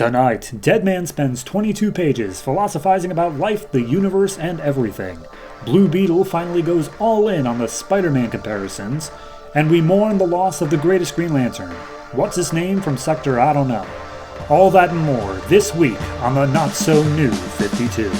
Tonight, Deadman spends 22 pages philosophizing about life, the universe, and everything. Blue Beetle finally goes all in on the Spider-Man comparisons, and we mourn the loss of the greatest Green Lantern. What's his name from Sector I don't know. All that and more this week on the Not-So-New 52.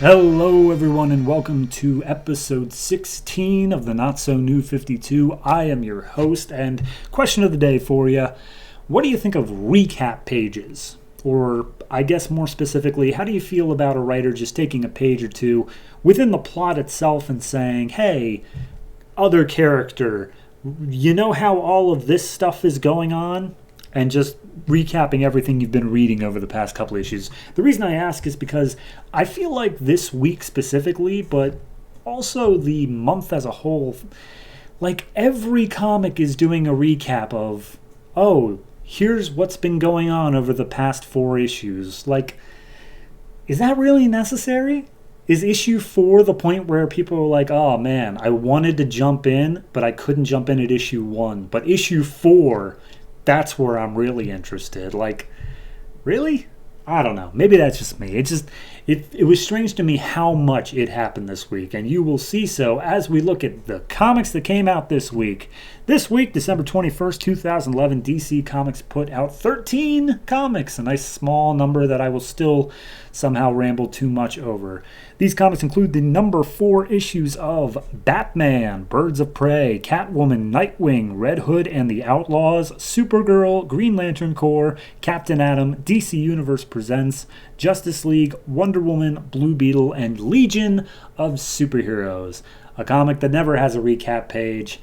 Hello everyone and welcome to episode 16 of the Not-So-New 52. I am your host, and question of the day for you. What do you think of recap pages? Or I guess more specifically, how do you feel about a writer just taking a page or two within the plot itself and saying, hey, other character, you know how all of this stuff is going on? And just recapping everything you've been reading over the past couple issues. The reason I ask is because I feel like this week specifically, but also the month as a whole, like every comic is doing a recap of, oh, here's what's been going on over the past 4 issues. Like, is that really necessary? Is issue 4 the point where people are like, oh man, I wanted to jump in, but I couldn't jump in at issue 1. But issue 4... that's where I'm really interested. Like, really? I don't know. Maybe that's just me. It was strange to me how much it happened this week, and you will see so as we look at the comics that came out this week. This week, December 21st, 2011, DC Comics put out 13 comics, a nice small number that I will still somehow ramble too much over. These comics include the number 4 issues of Batman, Birds of Prey, Catwoman, Nightwing, Red Hood and the Outlaws, Supergirl, Green Lantern Corps, Captain Atom, DC Universe Presents, Justice League, Wonder Woman, Blue Beetle, and Legion of Superheroes. A comic that never has a recap page,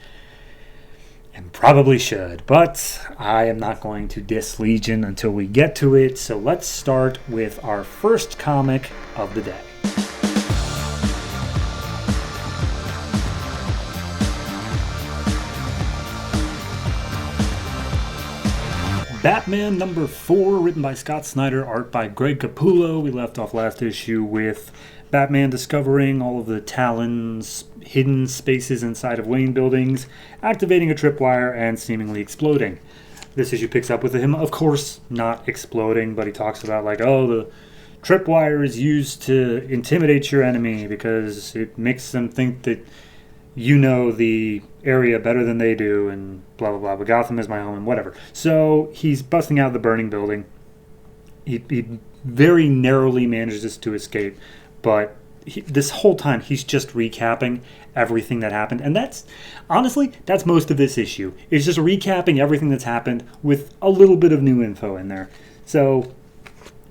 and probably should, but I am not going to diss Legion until we get to it, so let's start with our first comic of the day. Batman number 4, written by Scott Snyder, art by Greg Capullo. We left off last issue with Batman discovering all of the Talon's hidden spaces inside of Wayne buildings, activating a tripwire, and seemingly exploding. This issue picks up with him, of course, not exploding, but he talks about, like, oh, the tripwire is used to intimidate your enemy because it makes them think that you know the area better than they do, and blah, blah, blah, but Gotham is my home, and whatever. So he's busting out of the burning building. He very narrowly manages to escape, but this whole time he's just recapping everything that happened, and that's most of this issue. It's just recapping everything that's happened with a little bit of new info in there. So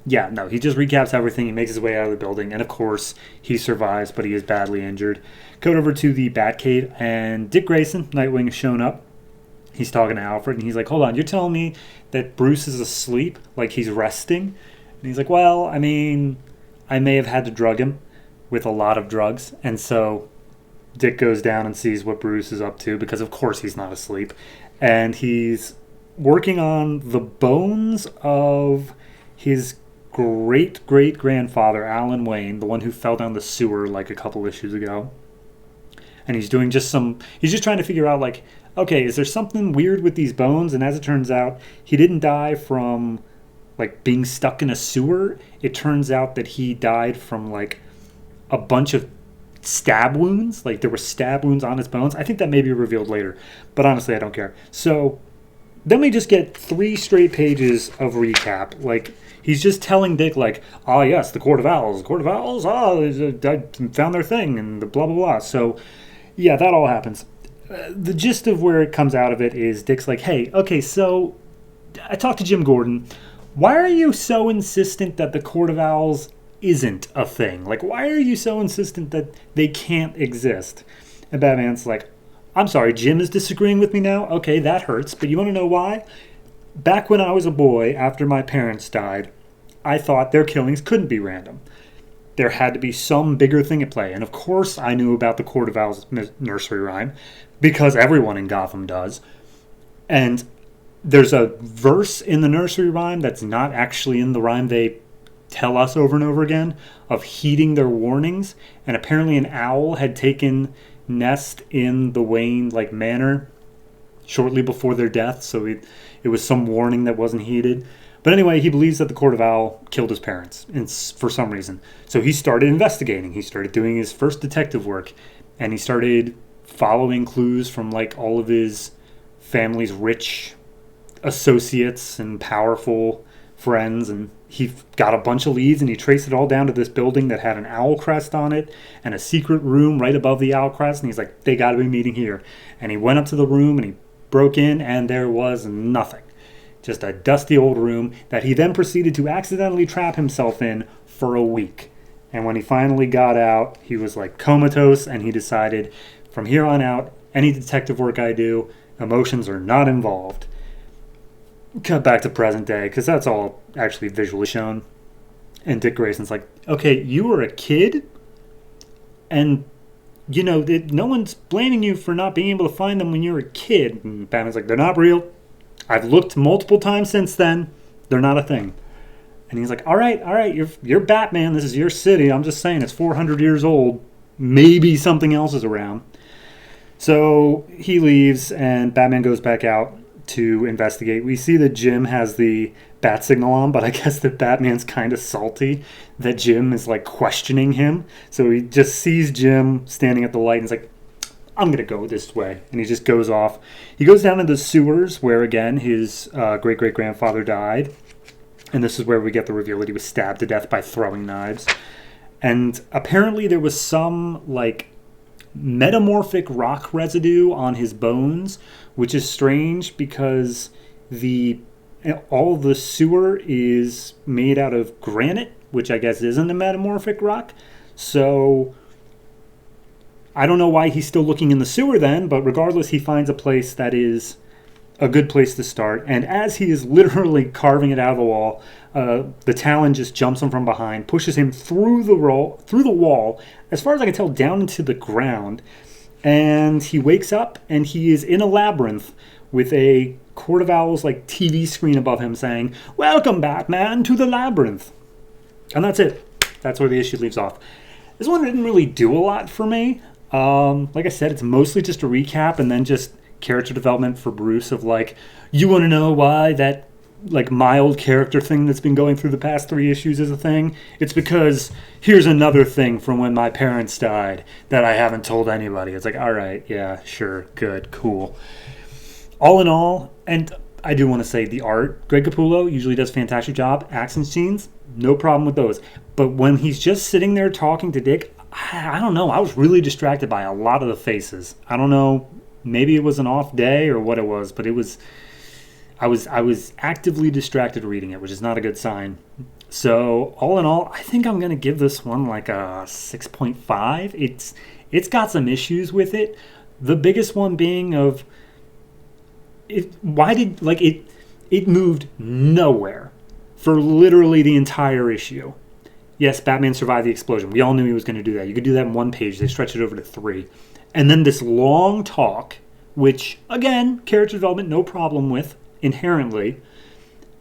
yeah, no, he just recaps everything. He makes his way out of the building, and of course he survives, but he is badly injured. Cut over to the Batcave, and Dick Grayson, Nightwing, has shown up. He's talking to Alfred, and he's like, hold on, you're telling me that Bruce is asleep, like he's resting? And he's like, well, I mean, I may have had to drug him with a lot of drugs. And so Dick goes down and sees what Bruce is up to, because of course he's not asleep. And he's working on the bones of his great-great-grandfather, Alan Wayne, the one who fell down the sewer like a couple issues ago. And he's doing he's just trying to figure out, like, okay, is there something weird with these bones? And as it turns out, he didn't die from, like, being stuck in a sewer. It turns out that he died from, like, a bunch of stab wounds. Like, there were stab wounds on his bones. I think that may be revealed later, but honestly, I don't care. So then we just get 3 straight pages of recap. Like, he's just telling Dick, like, oh yes, the Court of Owls, I found their thing, and the blah, blah, blah. So yeah, that all happens. The gist of where it comes out of it is Dick's like, hey, okay, so I talked to Jim Gordon. Why are you so insistent that the Court of Owls isn't a thing? Like, why are you so insistent that they can't exist? And Batman's like, I'm sorry, Jim is disagreeing with me now? Okay, that hurts, but you want to know why? Back when I was a boy, after my parents died, I thought their killings couldn't be random. There had to be some bigger thing at play. And of course I knew about the Court of Owls nursery rhyme, because everyone in Gotham does. And there's a verse in the nursery rhyme that's not actually in the rhyme they tell us over and over again of heeding their warnings. And apparently an owl had taken nest in the Wayne manor shortly before their death. So it was some warning that wasn't heeded. But anyway, he believes that the Court of Owl killed his parents for some reason. So he started investigating. He started doing his first detective work. And he started following clues from all of his family's rich associates and powerful friends, and he got a bunch of leads, and he traced it all down to this building that had an owl crest on it and a secret room right above the owl crest, and he's like, they got to be meeting here. And he went up to the room and he broke in, and there was nothing, just a dusty old room that he then proceeded to accidentally trap himself in for a week. And when he finally got out, he was comatose, and he decided, from here on out, any detective work I do, emotions are not involved. Cut back to present day, because that's all actually visually shown. And Dick Grayson's like, okay, you were a kid, and, no one's blaming you for not being able to find them when you were a kid. And Batman's like, they're not real. I've looked multiple times since then. They're not a thing. And he's like, all right, you're Batman. This is your city. I'm just saying, it's 400 years old. Maybe something else is around. So he leaves, and Batman goes back out to investigate. We see that Jim has the bat signal on, but I guess that Batman's kind of salty that Jim is questioning him. So he just sees Jim standing at the light and is like, I'm gonna go this way, and he just goes off. He goes down into the sewers where again his great-great-grandfather died, and this is where we get the reveal that he was stabbed to death by throwing knives. And apparently there was some metamorphic rock residue on his bones, which is strange because all the sewer is made out of granite, which I guess isn't a metamorphic rock. So I don't know why he's still looking in the sewer then, but regardless, he finds a place that is a good place to start. And as he is literally carving it out of the wall, the Talon just jumps him from behind, pushes him through the wall, as far as I can tell, down into the ground. And he wakes up, and he is in a labyrinth with a Court of Owls TV screen above him saying, "Welcome, Batman, to the labyrinth." And that's it. That's where the issue leaves off. This one didn't really do a lot for me. Like I said, it's mostly just a recap and then just character development for Bruce of you want to know why that mild character thing that's been going through the past 3 issues is a thing? It's because here's another thing from when my parents died that I haven't told anybody. It's all right, yeah, sure, good, cool. All in all, and I do want to say the art, Greg Capullo usually does a fantastic job. Action scenes, no problem with those. But when he's just sitting there talking to Dick, I don't know, I was really distracted by a lot of the faces. I don't know, maybe it was an off day or what it was, but I was actively distracted reading it, which is not a good sign. So all in all, I think I'm gonna give this one a 6.5. It's got some issues with it. The biggest one being of it. Why did it moved nowhere for literally the entire issue. Yes, Batman survived the explosion. We all knew he was going to do that. You could do that in 1 page. They stretched it over to 3. And then this long talk, which, again, character development, no problem with, inherently.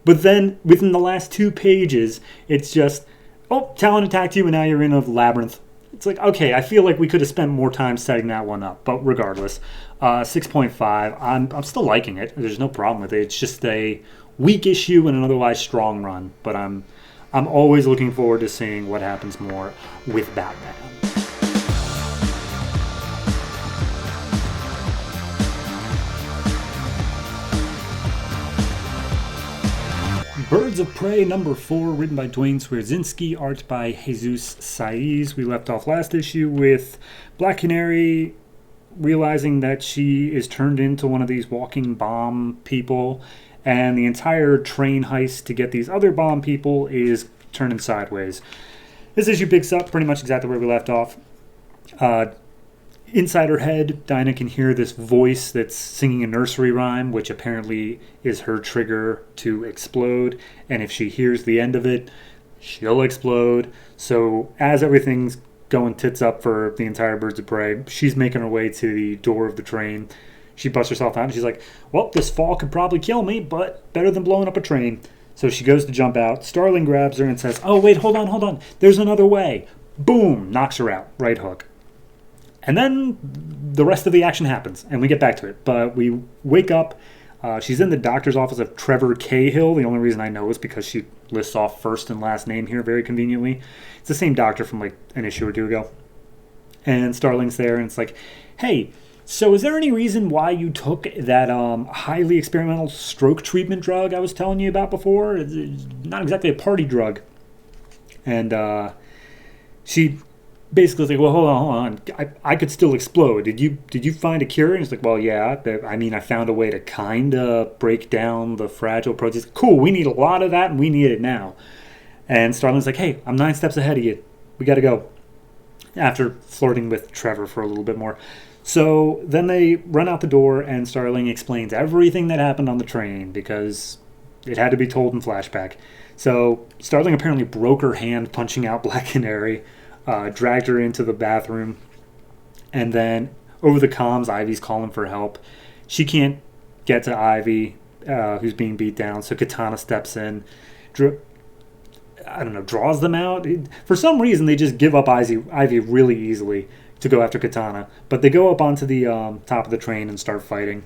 But then, within the last 2 pages, it's just, oh, Talon attacked you, and now you're in a labyrinth. It's okay, I feel like we could have spent more time setting that one up. But regardless, 6.5. I'm still liking it. There's no problem with it. It's just a weak issue and an otherwise strong run. But I'm always looking forward to seeing what happens more with Batman. Birds of Prey number 4, written by Duane Swierczynski, art by Jesus Saiz. We left off last issue with Black Canary realizing that she is turned into one of these walking bomb people, and the entire train heist to get these other bomb people is turning sideways. This issue picks up pretty much exactly where we left off. Inside her head, Dinah can hear this voice that's singing a nursery rhyme, which apparently is her trigger to explode. And if she hears the end of it, she'll explode. So as everything's going tits up for the entire Birds of Prey, she's making her way to the door of the train. she busts herself out, and she's like, well, this fall could probably kill me, but better than blowing up a train. So she goes to jump out. Starling grabs her and says, oh, wait, hold on. There's another way. Boom, knocks her out. Right hook. And then the rest of the action happens, and we get back to it. But we wake up. She's in the doctor's office of Trevor Cahill. The only reason I know is because she lists off first and last name here very conveniently. It's the same doctor from like an issue or two ago. And Starling's there, and it's like, hey, so is there any reason why you took that highly experimental stroke treatment drug I was telling you about before? It's not exactly a party drug. And she basically was like, well, hold on. I could still explode. Did you find a cure? And it's like, well, yeah. I mean, I found a way to kind of break down the fragile proteins. Cool, we need a lot of that, and we need it now. And Starling's like, hey, I'm 9 steps ahead of you. We got to go. After flirting with Trevor for a little bit more. So then they run out the door, and Starling explains everything that happened on the train because it had to be told in flashback. So Starling apparently broke her hand punching out Black Canary, dragged her into the bathroom, and then over the comms, Ivy's calling for help. She can't get to Ivy, who's being beat down, so Katana steps in, draws them out. For some reason, they just give up Ivy really easily to go after Katana. But they go up onto the top of the train and start fighting.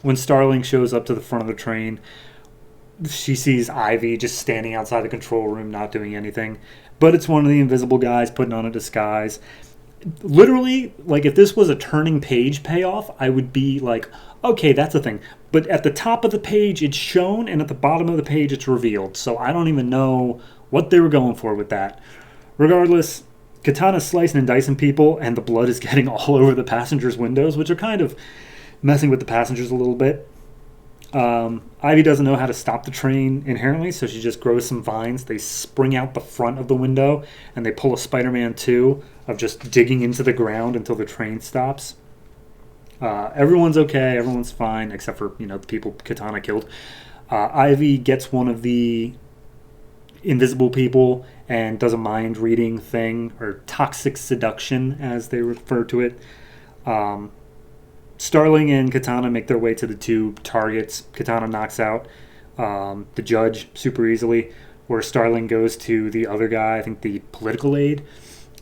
When Starling shows up to the front of the train, she sees Ivy just standing outside the control room, not doing anything. But it's one of the invisible guys putting on a disguise. Literally, like, if this was a turning page payoff, I would be like, okay, that's a thing. But at the top of the page, it's shown, and at the bottom of the page, it's revealed. So I don't even know what they were going for with that. Regardless, Katana's slicing and dicing people, and the blood is getting all over the passengers' windows, which are kind of messing with the passengers a little bit. Ivy doesn't know how to stop the train inherently, so she just grows some vines. They spring out the front of the window, and they pull a Spider-Man 2 of just digging into the ground until the train stops. Everyone's okay, everyone's fine, except for, the people Katana killed. Ivy gets one of the invisible people and does a mind reading thing, or toxic seduction as they refer to it. Starling and Katana make their way to the two targets. Katana knocks out the judge super easily, where Starling goes to the other guy, I think the political aide,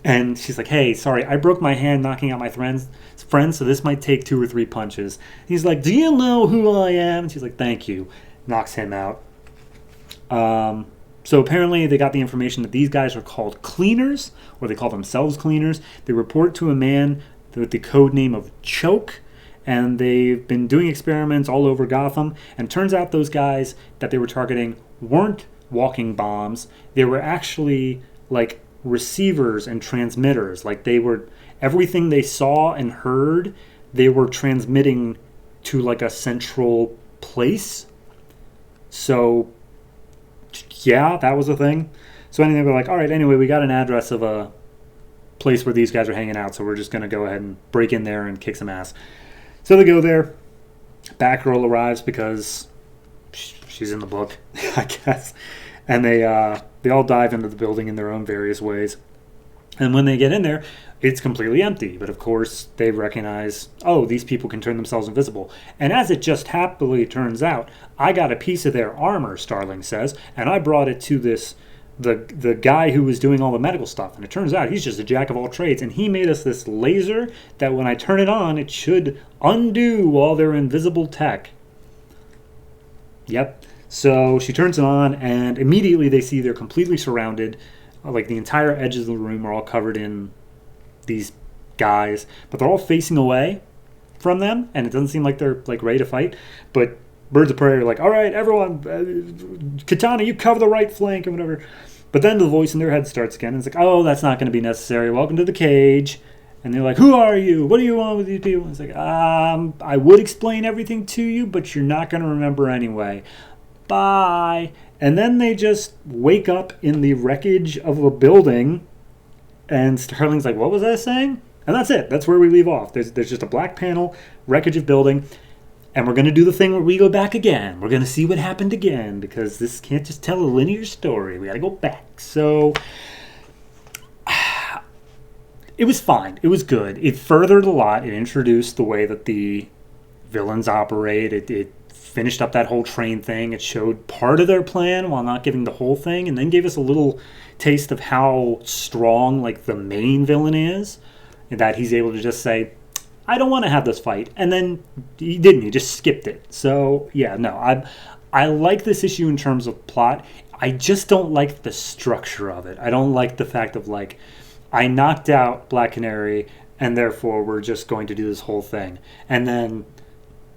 and she's like, hey, sorry, I broke my hand knocking out my friends, so this might take 2 or 3 punches. He's like, do you know who I am? And she's like, thank you. Knocks him out. So apparently they got the information that these guys are called cleaners, or they call themselves cleaners. They report to a man with the code name of Choke, and they've been doing experiments all over Gotham. And turns out those guys that they were targeting weren't walking bombs. They were actually like receivers and transmitters. Like they were, everything they saw and heard, they were transmitting to like a central place. So yeah, that was a thing. So anyway, we're like, all right, anyway, we got an address of a place where these guys are hanging out, so we're just going to go ahead and break in there and kick some ass. So they go there. Batgirl arrives because she's in the book, I guess. And they all dive into the building in their own various ways. And when they get in there, it's completely empty. But of course, they recognize, oh, these people can turn themselves invisible. And as it just happily turns out, I got a piece of their armor, Starling says, and I brought it to the guy who was doing all the medical stuff. And it turns out he's just a jack of all trades. And he made us this laser that when I turn it on, it should undo all their invisible tech. Yep. So she turns it on, and immediately they see they're completely surrounded. Like the entire edges of the room are all covered in these guys, but they're all facing away from them, and it doesn't seem like they're like ready to fight. But Birds of Prey are like, all right, everyone, Katana, you cover the right flank and whatever. But then the voice in their head starts again, and it's like, oh, that's not going to be necessary. Welcome to the cage. And they're like, who are you? What do you want with these people? And it's like, I would explain everything to you, but you're not going to remember anyway. Bye. And then they just wake up in the wreckage of a building, and Starling's like, what was I saying? And that's it. That's where we leave off. There's just a black panel, wreckage of building, and we're going to do the thing where we go back again. We're going to see what happened again, because this can't just tell a linear story. We got to go back. So it was fine. It was good. It furthered a lot. It introduced the way that the villains operate. It finished up that whole train thing. It showed part of their plan while not giving the whole thing, and then gave us a little taste of how strong like the main villain is, and that he's able to just say, I don't want to have this fight, and then he didn't. He just skipped it. So yeah, no, I like this issue in terms of plot. I just don't like the structure of it. I don't like the fact of like, I knocked out Black Canary, and therefore we're just going to do this whole thing, and then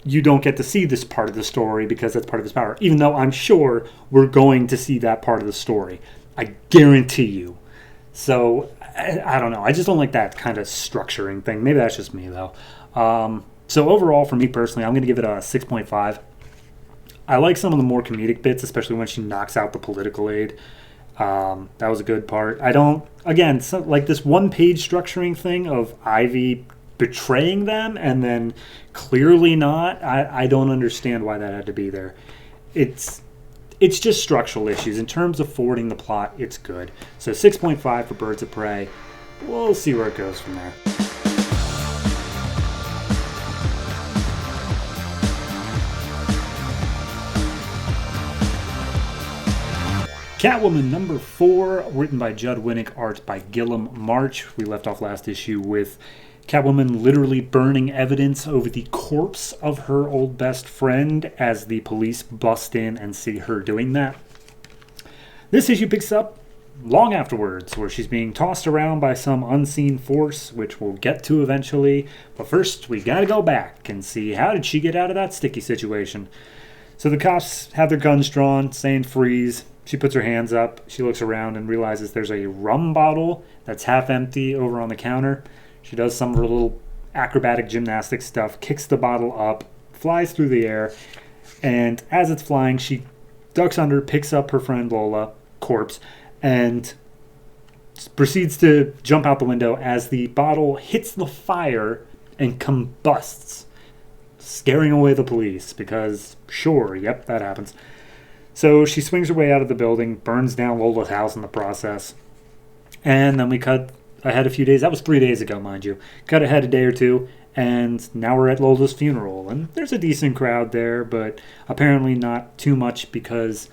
you don't get to see this part of the story because that's part of his power, even though I'm sure we're going to see that part of the story. I guarantee you. So, I don't know. I just don't like that kind of structuring thing. Maybe that's just me, though. So, overall, for me personally, I'm going to give it a 6.5. I like some of the more comedic bits, especially when she knocks out the political aide. That was a good part. I don't, again, so, like this one-page structuring thing of Ivy betraying them and then clearly not. I don't understand why that had to be there. It's just structural issues. In terms of forwarding the plot, it's good. So 6.5 for Birds of Prey. We'll see where it goes from there. Catwoman number 4, written by Judd, Winick, art by Guillem, March. We left off last issue with Catwoman literally burning evidence over the corpse of her old best friend as the police bust in and see her doing that. This issue picks up long afterwards, where she's being tossed around by some unseen force, which we'll get to eventually. But first, we gotta go back and see how did she get out of that sticky situation. So the cops have their guns drawn, saying freeze. She puts her hands up. She looks around and realizes there's a rum bottle that's half empty over on the counter. She does some of her little acrobatic gymnastic stuff, kicks the bottle up, flies through the air, and as it's flying, she ducks under, picks up her friend Lola, corpse, and proceeds to jump out the window as the bottle hits the fire and combusts, scaring away the police because, sure, yep, that happens. So she swings her way out of the building, burns down Lola's house in the process, and then we cut ahead a few days. That was 3 days ago, mind you. Cut ahead a day or two, and now we're at Lola's funeral. And there's a decent crowd there, but apparently not too much because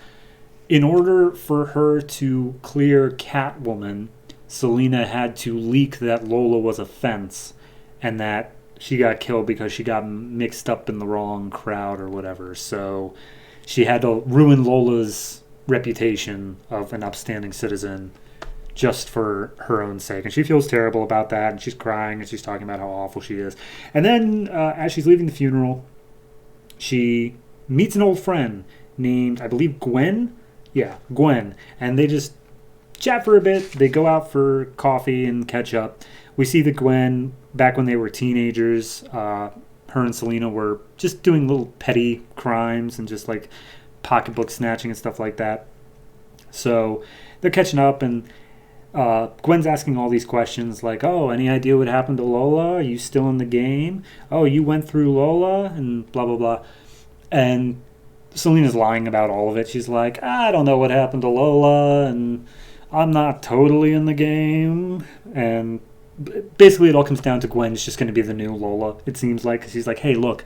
in order for her to clear Catwoman, Selina had to leak that Lola was a fence and that she got killed because she got mixed up in the wrong crowd or whatever. So she had to ruin Lola's reputation of an upstanding citizen just for her own sake. And she feels terrible about that, and she's crying, and she's talking about how awful she is. And then, as she's leaving the funeral, she meets an old friend named, I believe, Gwen? Yeah, Gwen. And they just chat for a bit. They go out for coffee and catch up. We see that Gwen, back when they were teenagers, her and Selina were just doing little petty crimes and just, like, pocketbook snatching and stuff like that. So they're catching up, and Gwen's asking all these questions like, oh, any idea what happened to Lola? Are you still in the game? Oh, you went through Lola? And blah, blah, blah. And Selina's lying about all of it. She's like, I don't know what happened to Lola, and I'm not totally in the game. And basically it all comes down to Gwen's just going to be the new Lola, it seems like. 'Cause she's like, hey, look,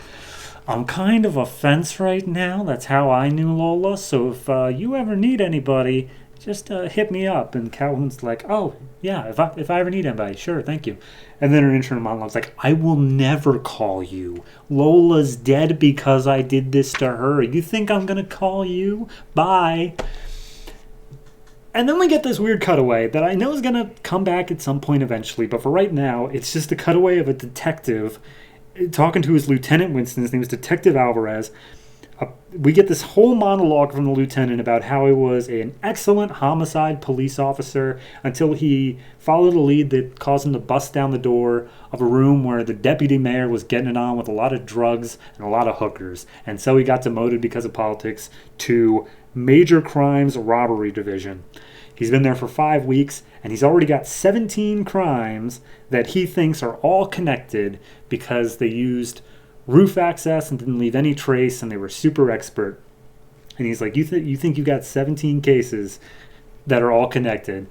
I'm kind of a fence right now. That's how I knew Lola. So if you ever need anybody, just hit me up. And Catwoman's like, oh, yeah, if I ever need anybody, sure, thank you. And then her internal monologue's like, I will never call you. Lola's dead because I did this to her. You think I'm going to call you? Bye. And then we get this weird cutaway that I know is going to come back at some point eventually, but for right now, it's just a cutaway of a detective talking to his lieutenant Winston. His name is Detective Alvarez. We get this whole monologue from the lieutenant about how he was an excellent homicide police officer until he followed a lead that caused him to bust down the door of a room where the deputy mayor was getting it on with a lot of drugs and a lot of hookers. And so he got demoted because of politics to Major Crimes Robbery Division. He's been there for 5 weeks, and he's already got 17 crimes that he thinks are all connected because they used roof access and didn't leave any trace, and they were super expert. And he's like, you think you got 17 cases that are all connected?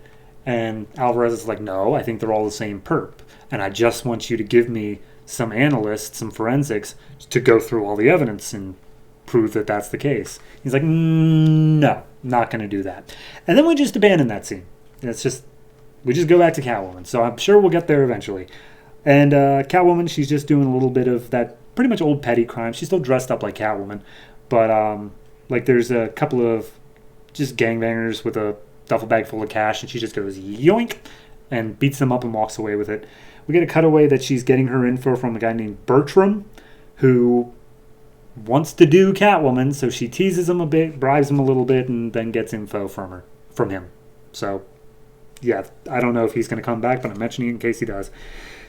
And Alvarez is like, no, I think they're all the same perp, and I just want you to give me some analysts, some forensics, to go through all the evidence and prove that that's the case. He's like, no, not going to do that. And then we just abandon that scene. We just go back to Catwoman. So I'm sure we'll get there eventually. And Catwoman, she's just doing a little bit of that pretty much old petty crime. She's still dressed up like Catwoman. But there's a couple of just gangbangers with a duffel bag full of cash, and she just goes yoink and beats them up and walks away with it. We get a cutaway that she's getting her info from a guy named Bertram, who wants to do Catwoman, so she teases him a bit, bribes him a little bit, and then gets info from him. So, yeah, I don't know if he's going to come back, but I'm mentioning it in case he does.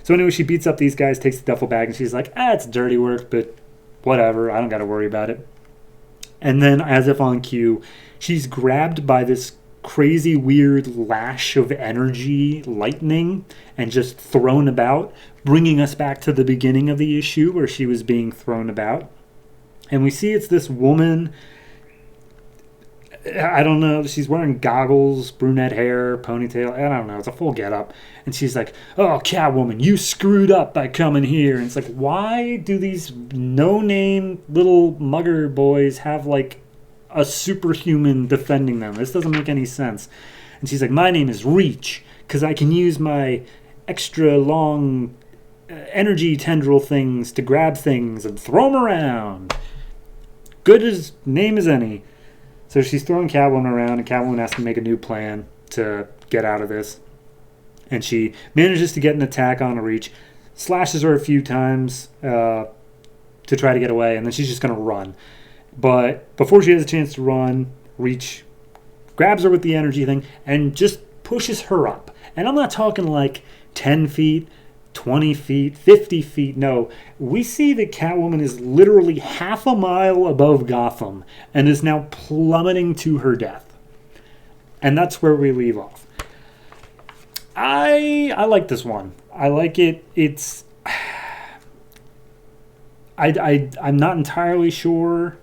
So anyway, she beats up these guys, takes the duffel bag, and she's like, it's dirty work, but whatever, I don't got to worry about it. And then, as if on cue, she's grabbed by this crazy, weird lash of energy, lightning, and just thrown about, bringing us back to the beginning of the issue where she was being thrown about. And we see it's this woman, I don't know, she's wearing goggles, brunette hair, ponytail, I don't know, it's a full getup. And she's like, oh, Catwoman, you screwed up by coming here. And it's like, why do these no-name little mugger boys have, like, a superhuman defending them? This doesn't make any sense. And she's like, my name is Reach, because I can use my extra long energy tendril things to grab things and throw them around. Good as name as any. So she's throwing Catwoman around, and Catwoman has to make a new plan to get out of this. And she manages to get an attack on Reach, slashes her a few times to try to get away, and then she's just going to run. But before she has a chance to run, Reach grabs her with the energy thing and just pushes her up. And I'm not talking like 10 feet, 20 feet, 50 feet. No, we see that Catwoman is literally half a mile above Gotham and is now plummeting to her death. And that's where we leave off. I like this one. I like it. It's... I'm not entirely sure...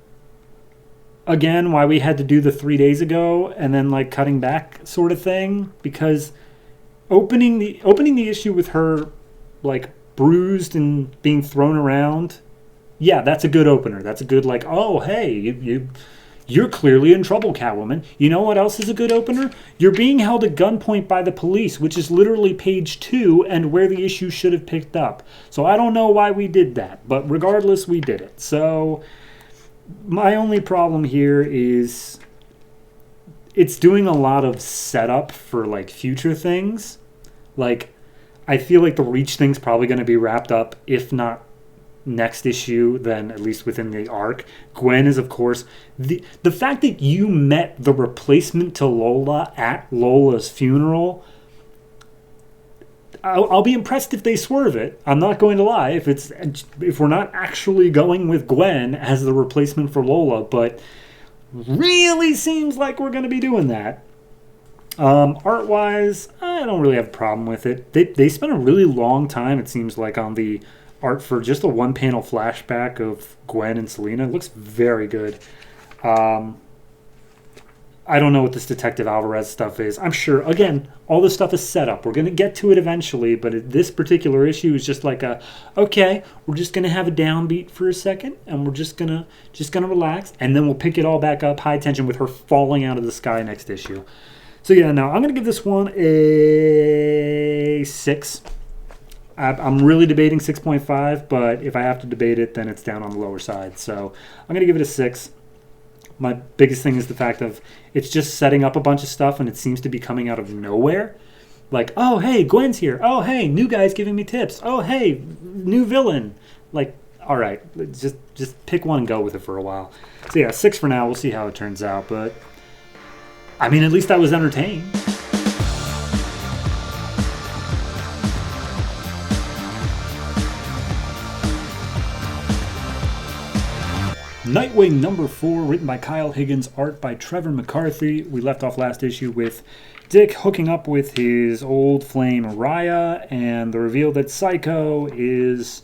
Again, why we had to do the 3 days ago and then like cutting back sort of thing, because opening the issue with her like bruised and being thrown around, yeah, that's a good opener. That's a good like, oh hey, you're clearly in trouble, Catwoman. You know what else is a good opener? You're being held at gunpoint by the police, which is literally page 2 and where the issue should have picked up. So I don't know why we did that, but regardless, we did it. So my only problem here is it's doing a lot of setup for like future things. Like, I feel like the Reach thing's probably going to be wrapped up, if not next issue, then at least within the arc. Gwen is, of course, the fact that you met the replacement to Lola at Lola's funeral. I'll be impressed if they swerve it. I'm not going to lie. If we're not actually going with Gwen as the replacement for Lola, but really seems like we're going to be doing that. Art-wise, I don't really have a problem with it. They spent a really long time, it seems like, on the art for just a one-panel flashback of Gwen and Selena. It looks very good. I don't know what this Detective Alvarez stuff is. I'm sure, again, all this stuff is set up. We're going to get to it eventually, but this particular issue is just like okay, we're just going to have a downbeat for a second, and we're just gonna relax, and then we'll pick it all back up, high tension, with her falling out of the sky next issue. So yeah, now I'm going to give this one a 6. I'm really debating 6.5, but if I have to debate it, then it's down on the lower side. So I'm going to give it a 6. My biggest thing is the fact of it's just setting up a bunch of stuff, and it seems to be coming out of nowhere. Like, oh, hey, Gwen's here. Oh, hey, new guy's giving me tips. Oh, hey, new villain. Like, all right, just pick one and go with it for a while. So yeah, 6 for now. We'll see how it turns out. But, I mean, at least I was entertained. Nightwing number 4, written by Kyle Higgins, art by Trevor McCarthy. We left off last issue with Dick hooking up with his old flame Raya, and the reveal that Psycho is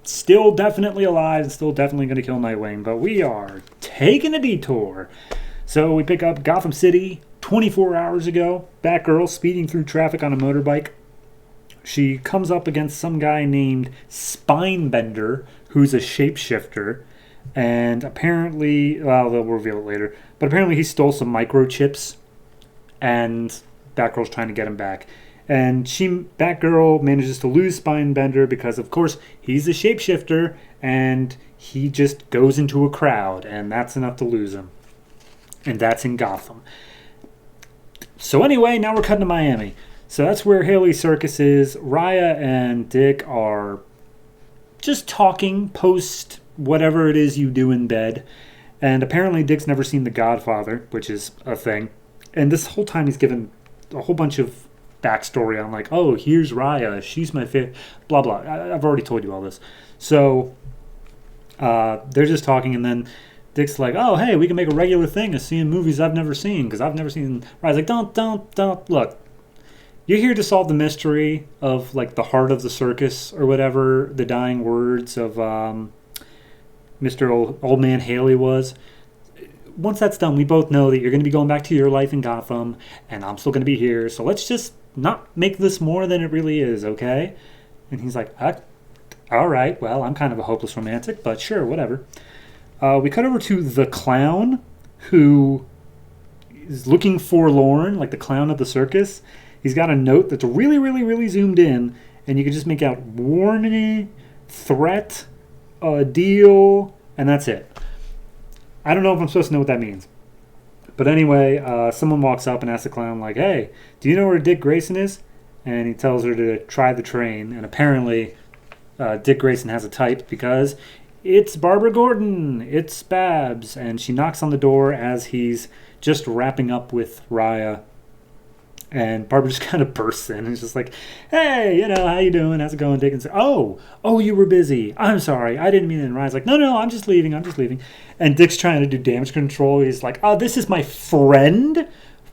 still definitely alive and still definitely going to kill Nightwing, but we are taking a detour. So we pick up Gotham City 24 hours ago. Batgirl speeding through traffic on a motorbike. she comes up against some guy named Spinebender, who's a shapeshifter. And apparently, well, they'll reveal it later, but apparently he stole some microchips, and Batgirl's trying to get him back. And Batgirl manages to lose Spinebender because, of course, he's a shapeshifter, and he just goes into a crowd, and that's enough to lose him. And that's in Gotham. So anyway, now we're cutting to Miami. So that's where Haley Circus is. Raya and Dick are just talking post whatever it is you do in bed. And apparently Dick's never seen The Godfather, which is a thing. And this whole time he's given a whole bunch of backstory on like, oh, here's Raya, she's my favorite, blah, blah. I've already told you all this. So they're just talking, and then Dick's like, oh, hey, we can make a regular thing of seeing movies I've never seen, because I've never seen... Raya's like, don't. Look, you're here to solve the mystery of like the heart of the circus or whatever the dying words of Mr. Old Man Haley was. Once that's done, we both know that you're going to be going back to your life in Gotham, and I'm still going to be here. So let's just not make this more than it really is, okay? And he's like, all right, well, I'm kind of a hopeless romantic, but sure, whatever. We cut over to the clown, who is looking forlorn, like the clown of the circus. He's got a note that's really, really, really zoomed in, and you can just make out warning, threat, deal, and that's it. I don't know if I'm supposed to know what that means. But anyway, someone walks up and asks the clown, like, hey, do you know where Dick Grayson is? And he tells her to try the train. And apparently, Dick Grayson has a type because it's Barbara Gordon. It's Babs. And she knocks on the door as he's just wrapping up with Raya. And Barbara just kind of bursts in and is just like, hey, how you doing? How's it going, Dick? And says, oh, you were busy. I'm sorry. I didn't mean it. And Ryan's like, no, I'm just leaving. And Dick's trying to do damage control. He's like, oh, this is my friend,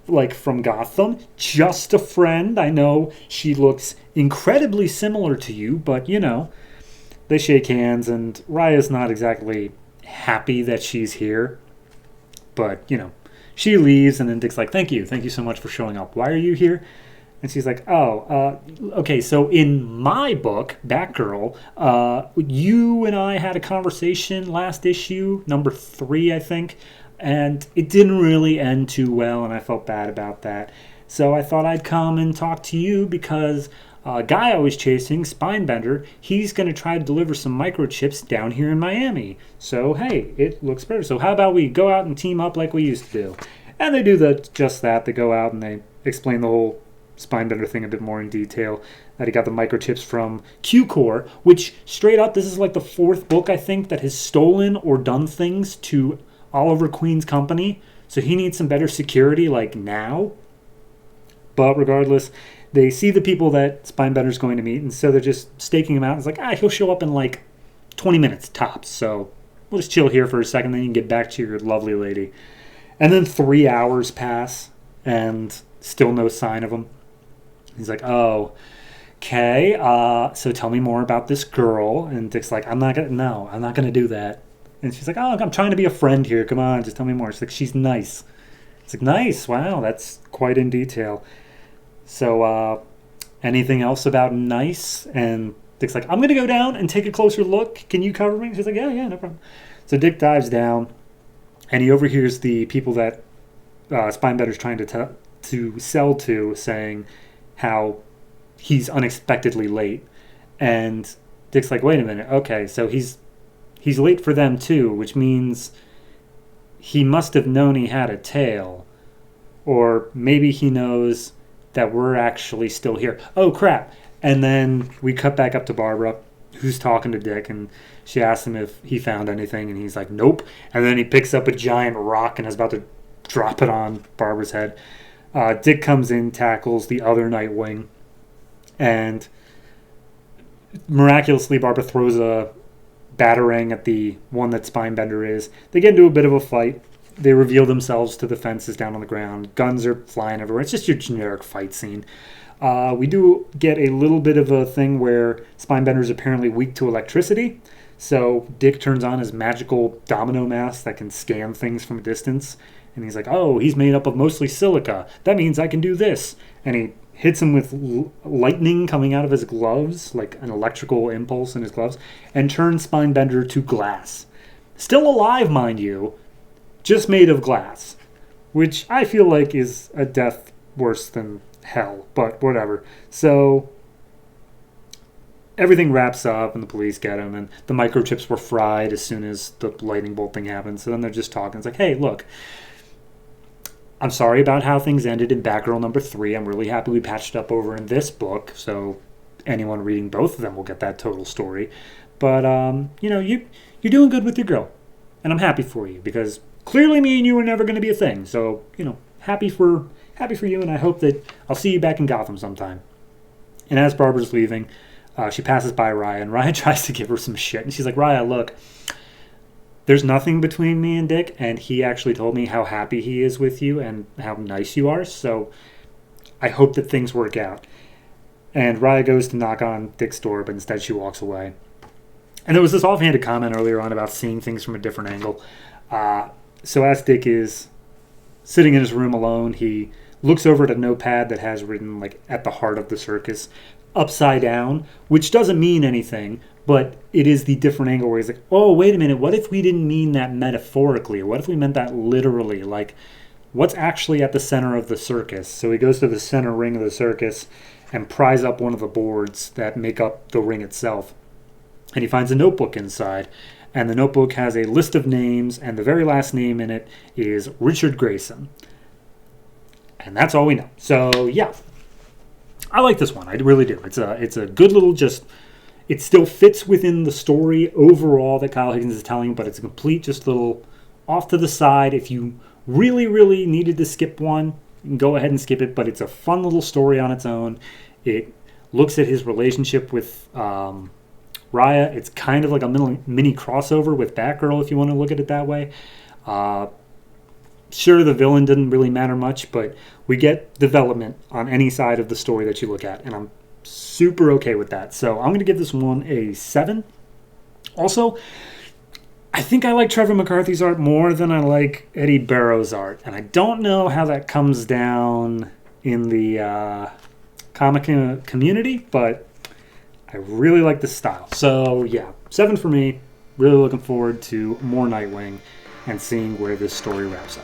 like from Gotham. Just a friend. I know she looks incredibly similar to you, but, they shake hands. And Raya's not exactly happy that she's here. But, she leaves, and then Dick's like, thank you so much for showing up. Why are you here? And she's like, okay, so in my book, Batgirl, you and I had a conversation last issue, number 3, I think, and it didn't really end too well, and I felt bad about that. So I thought I'd come and talk to you because a guy I was chasing, Spinebender, he's going to try to deliver some microchips down here in Miami. So, hey, it looks better. So how about we go out and team up like we used to do? And they do just that. They go out and they explain the whole Spinebender thing a bit more in detail. That he got the microchips from Q-Corps, which, straight up, this is like the 4th book, I think, that has stolen or done things to Oliver Queen's company. So he needs some better security, like, now. But regardless, they see the people that Spinebender's going to meet, and so they're just staking him out. It's like, he'll show up in like 20 minutes tops, so we'll just chill here for a second, then you can get back to your lovely lady. And then 3 hours pass, and still no sign of him. He's like, oh, okay, so tell me more about this girl. And Dick's like, I'm not going to do that. And she's like, oh, I'm trying to be a friend here. Come on, just tell me more. She's like, she's nice. It's like, nice, wow, that's quite in detail. So, anything else about nice? And Dick's like, I'm going to go down and take a closer look. Can you cover me? She's like, yeah, no problem. So Dick dives down, and he overhears the people that Spinebender's trying to sell to saying how he's unexpectedly late. And Dick's like, wait a minute. Okay, so he's late for them too, which means he must have known he had a tail. Or maybe he knows that we're actually still here. Oh, crap. And then we cut back up to Barbara, who's talking to Dick, and she asks him if he found anything, and he's like, nope. And then he picks up a giant rock and is about to drop it on Barbara's head. Dick comes in, tackles the other Nightwing, and miraculously Barbara throws a batarang at the one that Spinebender is. They get into a bit of a fight. They reveal themselves to the fences down on the ground. Guns are flying everywhere. It's just your generic fight scene. We do get a little bit of a thing where Spinebender is apparently weak to electricity. So Dick turns on his magical domino mask that can scan things from a distance. And he's like, oh, he's made up of mostly silica. That means I can do this. And he hits him with lightning coming out of his gloves, like an electrical impulse in his gloves, and turns Spinebender to glass. Still alive, mind you, just made of glass, which I feel like is a death worse than hell, but whatever. So everything wraps up and the police get him, and the microchips were fried as soon as the lightning bolt thing happened. So then they're just talking. It's like, hey, look, I'm sorry about how things ended in Batgirl number 3. I'm really happy we patched up over in this book, so anyone reading both of them will get that total story. But, you're doing good with your girl, and I'm happy for you, because clearly me and you were never going to be a thing. So, happy for you, and I hope that I'll see you back in Gotham sometime. And as Barbara's leaving, she passes by Raya, and Raya tries to give her some shit. And she's like, Raya, look, there's nothing between me and Dick, and he actually told me how happy he is with you and how nice you are, so I hope that things work out. And Raya goes to knock on Dick's door, but instead she walks away. And there was this offhanded comment earlier on about seeing things from a different angle. So as Dick is sitting in his room alone, he looks over at a notepad that has written, like, at the heart of the circus, upside down, which doesn't mean anything, but it is the different angle where he's like, oh, wait a minute, what if we didn't mean that metaphorically? What if we meant that literally? Like, what's actually at the center of the circus? So he goes to the center ring of the circus and pries up one of the boards that make up the ring itself. And he finds a notebook inside. And the notebook has a list of names, and the very last name in it is Richard Grayson. And that's all we know. So, yeah. I like this one. I really do. It's a good little it still fits within the story overall that Kyle Higgins is telling, but it's a complete just little off to the side. If you really, really needed to skip one, you can go ahead and skip it, but it's a fun little story on its own. It looks at his relationship with Raya. It's kind of like a mini crossover with Batgirl, if you want to look at it that way. Sure, the villain didn't really matter much, but we get development on any side of the story that you look at, and I'm super okay with that. So I'm going to give this one a 7. Also, I think I like Trevor McCarthy's art more than I like Eddie Barrow's art, and I don't know how that comes down in the comic community, but I really like the style. So yeah, 7 for me. Really looking forward to more Nightwing and seeing where this story wraps up.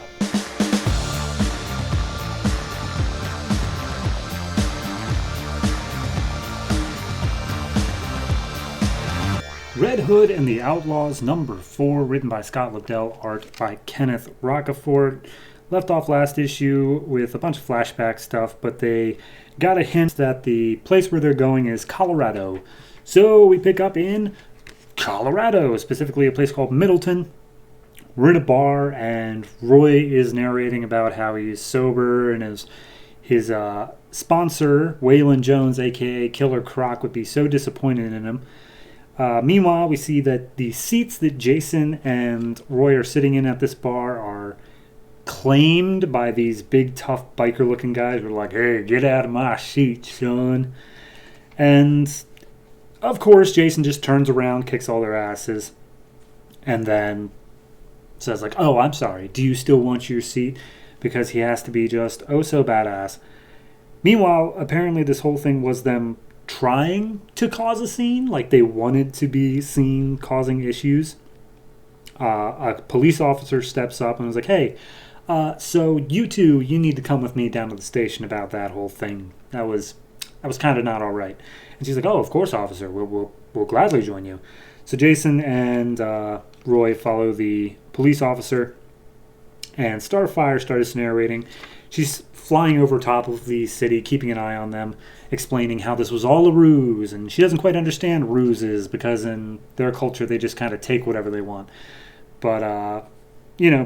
Red Hood and the Outlaws, number 4, written by Scott Lobdell, art by Kenneth Rocafort. Left off last issue with a bunch of flashback stuff, but they got a hint that the place where they're going is Colorado. So we pick up in Colorado, specifically a place called Middleton. We're in a bar, and Roy is narrating about how he's sober, and his sponsor, Waylon Jones, a.k.a. Killer Croc, would be so disappointed in him. Meanwhile, we see that the seats that Jason and Roy are sitting in at this bar are claimed by these big, tough, biker-looking guys who are like, hey, get out of my seat, son. And, of course, Jason just turns around, kicks all their asses, and then says, like, oh, I'm sorry, do you still want your seat? Because he has to be just oh so badass. Meanwhile, apparently this whole thing was them trying to cause a scene, like they wanted to be seen causing issues. A police officer steps up and was like, hey, so you two, you need to come with me down to the station about that whole thing. That was kind of not all right. And she's like, oh, of course, officer, we'll gladly join you. So Jason and Roy follow the police officer, and Starfire starts narrating. She's flying over top of the city, keeping an eye on them, explaining how this was all a ruse, and she doesn't quite understand ruses because in their culture they just kind of take whatever they want. But,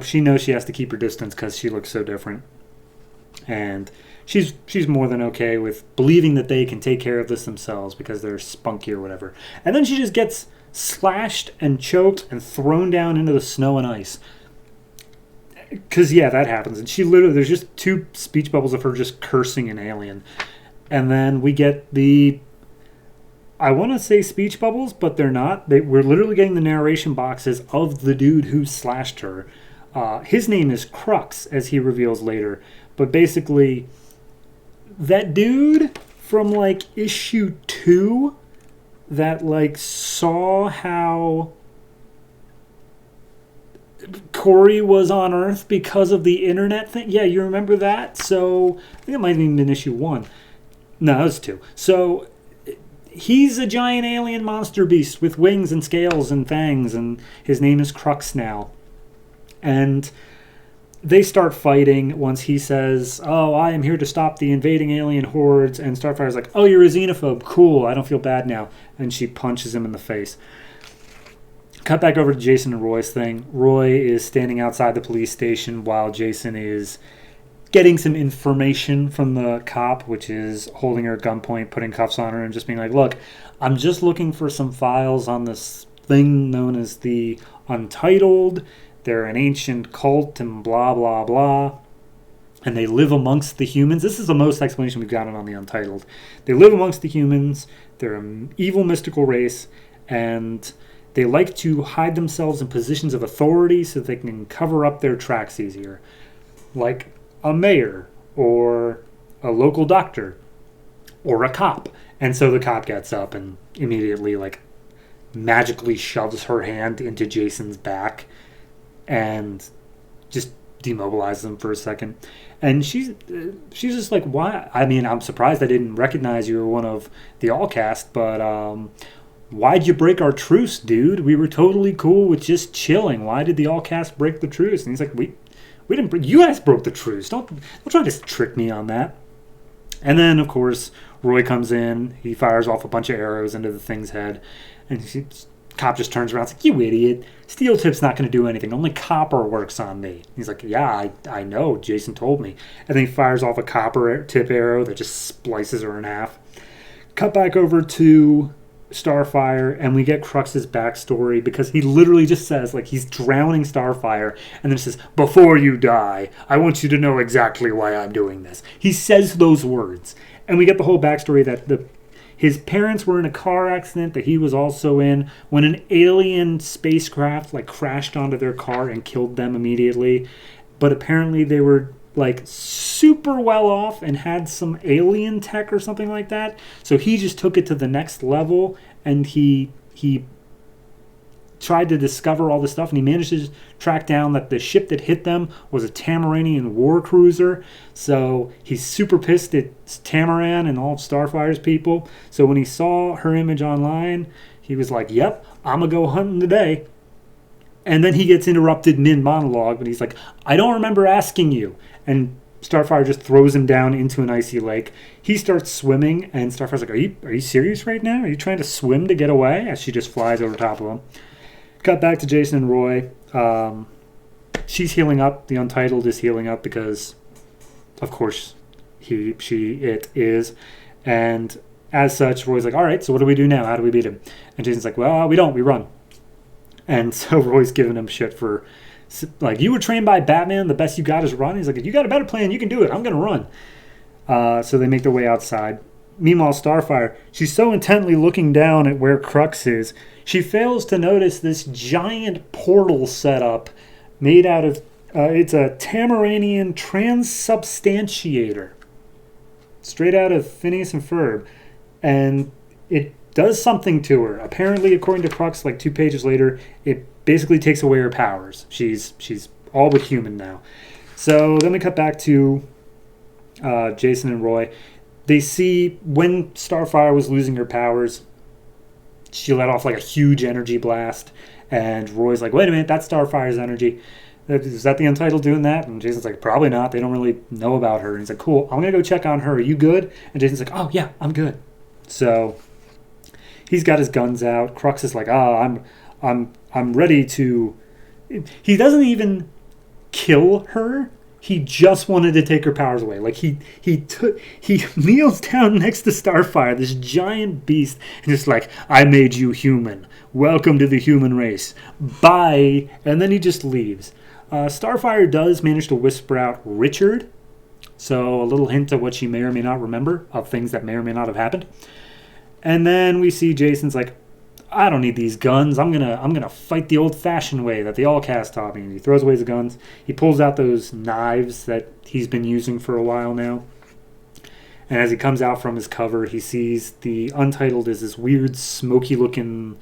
she knows she has to keep her distance because she looks so different. And she's more than okay with believing that they can take care of this themselves because they're spunky or whatever. And then she just gets slashed and choked and thrown down into the snow and ice. Because, yeah, that happens. And there's just 2 speech bubbles of her just cursing an alien. And then we get I want to say speech bubbles, but they're not. We're literally getting the narration boxes of the dude who slashed her. His name is Crux, as he reveals later. But basically, that dude from, like, issue 2 that, like, saw how Corey was on Earth because of the internet thing. Yeah, you remember that? So, I think it might have even been issue 1. No, it was 2. So, he's a giant alien monster beast with wings and scales and fangs, and his name is Crux now. And they start fighting once he says, "Oh, I am here to stop the invading alien hordes." And Starfire's like, "Oh, you're a xenophobe. Cool. I don't feel bad now." And she punches him in the face. Cut back over to Jason and Roy's thing. Roy is standing outside the police station while Jason is getting some information from the cop, which is holding her at gunpoint, putting cuffs on her, and just being like, "Look, I'm just looking for some files on this thing known as the Untitled. They're an ancient cult and blah, blah, blah. And they live amongst the humans." This is the most explanation we've gotten on the Untitled. They live amongst the humans. They're an evil mystical race. And they like to hide themselves in positions of authority so they can cover up their tracks easier. Like a mayor or a local doctor or a cop. And so the cop gets up and immediately, like, magically shoves her hand into Jason's back and just demobilizes him for a second. And she's just like, "Why? I mean, I'm surprised I didn't recognize you were one of the all cast, but why'd you break our truce, dude? We were totally cool with just chilling. Why did the all cast break the truce?" And he's like, we didn't. You guys broke the truce. Don't try to trick me on that." And then, of course, Roy comes in. He fires off a bunch of arrows into the thing's head, and cop just turns around and is like, "You idiot. Steel tip's not going to do anything. Only copper works on me." He's like, "Yeah, I know. Jason told me." And then he fires off a copper tip arrow that just splices her in half. Cut back over to Starfire, and we get Crux's backstory because he literally just says, like, he's drowning Starfire, and then says, "Before you die, I want you to know exactly why I'm doing this." He says those words. And we get the whole backstory that his parents were in a car accident that he was also in when an alien spacecraft, like, crashed onto their car and killed them immediately. But apparently they were, like, super well off and had some alien tech or something like that. So he just took it to the next level, and he tried to discover all this stuff, and he managed to track down that the ship that hit them was a Tamaranian war cruiser. So he's super pissed at Tamaran and all of Starfire's people. So when he saw her image online, he was like, "Yep, I'm gonna go hunting today." And then he gets interrupted mid-monologue, but he's like, "I don't remember asking you." And Starfire just throws him down into an icy lake. He starts swimming, and Starfire's like, Are you serious right now? Are you trying to swim to get away?" As she just flies over top of him. Cut back to Jason and Roy. She's healing up. The Untitled is healing up because, of course, it is. And as such, Roy's like, "All right, so what do we do now? How do we beat him?" And Jason's like, "Well, we don't. We run." And so Roy's giving him shit for, like, "You were trained by Batman. The best you got is run." He's like, "If you got a better plan, you can do it. I'm going to run." So they make their way outside. Meanwhile, Starfire, she's so intently looking down at where Crux is, she fails to notice this giant portal set up made out of, it's a Tamaranian transubstantiator. Straight out of Phineas and Ferb. And it does something to her. Apparently, according to Crux, like 2 pages later, it basically takes away her powers. She's all but human now. So then we cut back to Jason and Roy. They see when Starfire was losing her powers, she let off like a huge energy blast. And Roy's like, "Wait a minute, that's Starfire's energy. Is that the Untitled doing that?" And Jason's like, "Probably not. They don't really know about her." And he's like, "Cool, I'm going to go check on her. Are you good?" And Jason's like, "Oh, yeah, I'm good." So he's got his guns out. Crux is like, I'm ready to... He doesn't even kill her. He just wanted to take her powers away. Like, he kneels down next to Starfire, this giant beast, and just like, "I made you human. Welcome to the human race. Bye." And then he just leaves. Starfire does manage to whisper out Richard. So a little hint of what she may or may not remember of things that may or may not have happened. And then we see Jason's like, "I don't need these guns. I'm gonna fight the old-fashioned way that the all-cast taught me." And he throws away his guns. He pulls out those knives that he's been using for a while now. And as he comes out from his cover, he sees the Untitled is this weird, smoky-looking,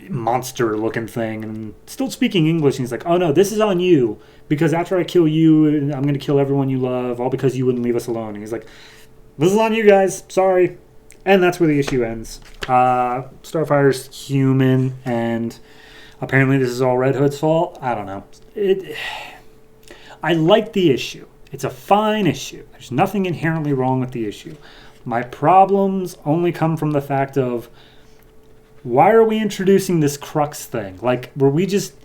monster-looking thing, and still speaking English. And he's like, oh no, this is on you, because after I kill you, I'm going to kill everyone you love, all because you wouldn't leave us alone. And he's like, this is on you guys, sorry. And that's where the issue ends. Starfire's human, and apparently this is all Red Hood's fault. I don't know. I like the issue. It's a fine issue. There's nothing inherently wrong with the issue. My problems only come from the fact of, why are we introducing this Crux thing? Like, did we just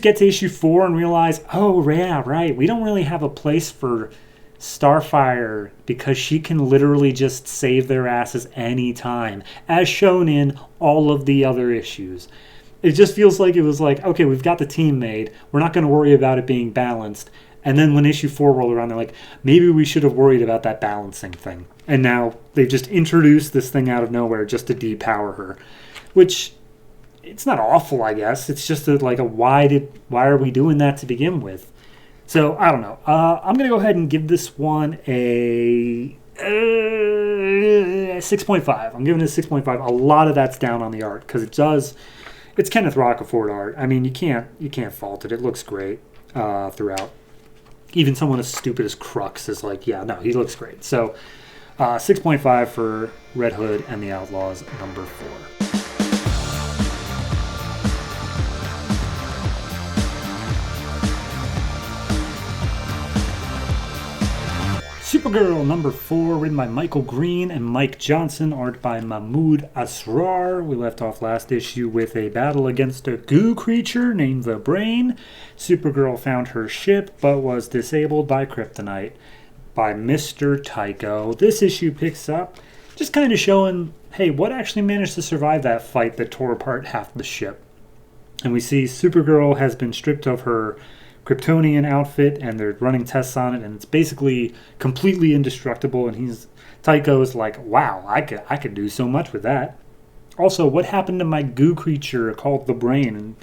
get to issue 4 and realize, oh yeah, right, we don't really have a place for Starfire because she can literally just save their asses anytime, as shown in all of the other issues. It just feels like it was like, okay, we've got the team made. We're not going to worry about it being balanced. And then when issue 4 rolled around, they're like, maybe we should have worried about that balancing thing. And now they've just introduced this thing out of nowhere just to depower her. Which, it's not awful, I guess. It's just why are we doing that to begin with? So, I don't know. I'm going to go ahead and give this one a 6.5. I'm giving it a 6.5. A lot of that's down on the art, because it's Kenneth Rocafort art. I mean, you can't fault it. It looks great throughout. Even someone as stupid as Crux is like, yeah, no, he looks great. So 6.5 for Red Hood and the Outlaws, number 4. Supergirl, number 4, written by Michael Green and Mike Johnson, art by Mahmud Asrar. We left off last issue with a battle against a goo creature named the Brain. Supergirl found her ship, but was disabled by kryptonite by Mr. Tycho. This issue picks up, just kind of showing, hey, what actually managed to survive that fight that tore apart half the ship. And we see Supergirl has been stripped of her Kryptonian outfit, and they're running tests on it, and it's basically completely indestructible. And Tycho is like, wow, I could do so much with that. Also, what happened to my goo creature called the Brain?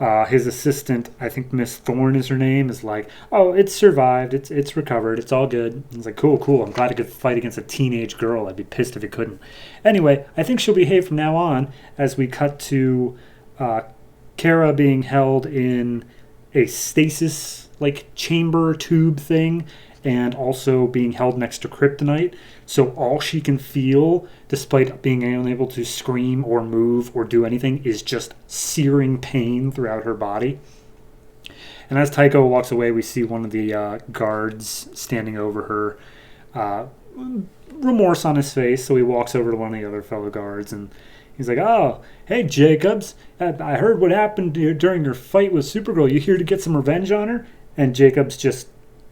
And his assistant, I think Miss Thorne is her name, is like, oh, it's survived, it's recovered, it's all good. And he's like, cool, I'm glad it could fight against a teenage girl. I'd be pissed if it couldn't. Anyway, I think she'll behave from now on, as we cut to Kara being held in a stasis chamber tube thing, and also being held next to kryptonite. So all she can feel, despite being unable to scream or move or do anything, is just searing pain throughout her body. And as Tycho walks away, we see one of the guards standing over her, remorse on his face. So he walks over to one of the other fellow guards, and he's like, oh, hey, Jacobs, I heard what happened during your fight with Supergirl. You here to get some revenge on her? And Jacobs just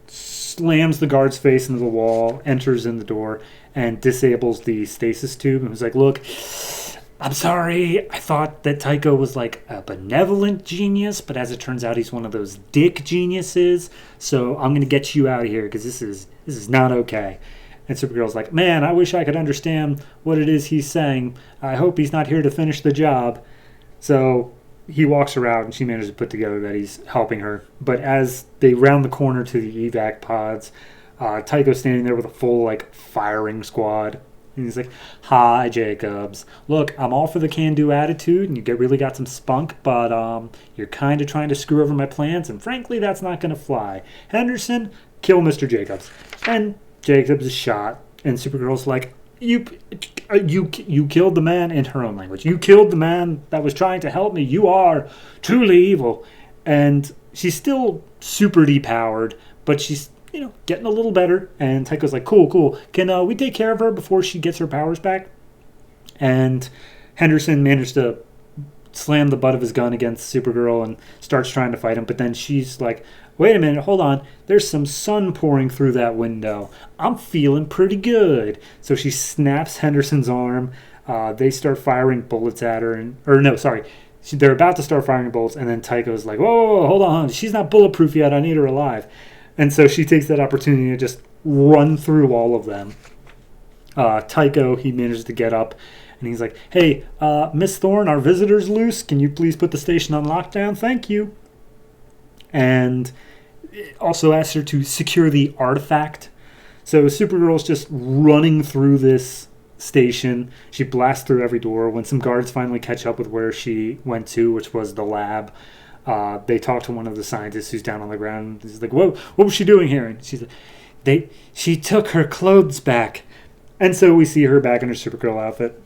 slams the guard's face into the wall, enters in the door, and disables the stasis tube. And he's like, look, I'm sorry. I thought that Tycho was like a benevolent genius, but as it turns out, he's one of those dick geniuses. So I'm going to get you out of here because this is not okay. And Supergirl's like, man, I wish I could understand what it is he's saying. I hope he's not here to finish the job. So he walks her out, and she manages to put together that he's helping her. But as they round the corner to the evac pods, Tycho's standing there with a full, firing squad. And he's like, hi, Jacobs. Look, I'm all for the can-do attitude, and you really got some spunk, but you're kind of trying to screw over my plans, and frankly, that's not going to fly. Henderson, kill Mr. Jacobs. And Jacobs is shot, and Supergirl's like, you killed the man, in her own language. You killed the man that was trying to help me. You are truly evil. And she's still super depowered, but she's, getting a little better. And Tycho's like, cool. Can we take care of her before she gets her powers back? And Henderson managed to slam the butt of his gun against Supergirl and starts trying to fight him. But then she's like, wait a minute, hold on. There's some sun pouring through that window. I'm feeling pretty good. So she snaps Henderson's arm. They start firing bullets at her. They're about to start firing bullets, and then Tycho's like, whoa, hold on. She's not bulletproof yet. I need her alive. And so she takes that opportunity to just run through all of them. Tycho, he manages to get up, and he's like, hey, Miss Thorne, our visitor's loose. Can you please put the station on lockdown? Thank you. And also asks her to secure the artifact. So Supergirl's just running through this station. She blasts through every door. When some guards finally catch up with where she went to, which was the lab, they talk to one of the scientists who's down on the ground. He's like, what was she doing here? And she's like, she took her clothes back. And so we see her back in her Supergirl outfit.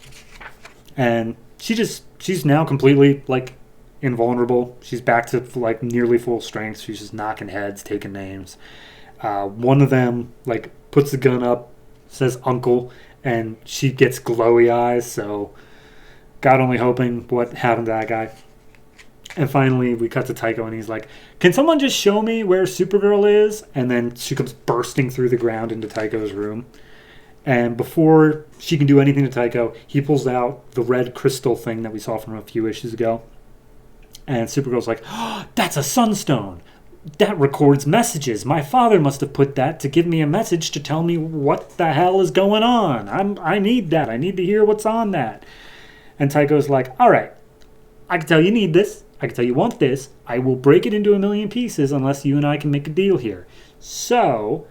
And she's now completely, like, invulnerable. She's back to, like, nearly full strength. She's just knocking heads, taking names. One of them, like, puts the gun up, says uncle, and she gets glowy eyes, so God only hoping what happened to that guy. And finally, we cut to Tycho, and he's like, can someone just show me where Supergirl is? And then she comes bursting through the ground into Tycho's room. And before she can do anything to Tycho, he pulls out the red crystal thing that we saw from a few issues ago. And Supergirl's like, oh, that's a sunstone. That records messages. My father must have put that to give me a message to tell me what the hell is going on. I need that. I need to hear what's on that. And Tycho's like, all right, I can tell you need this. I can tell you want this. I will break it into a million pieces unless you and I can make a deal here. So,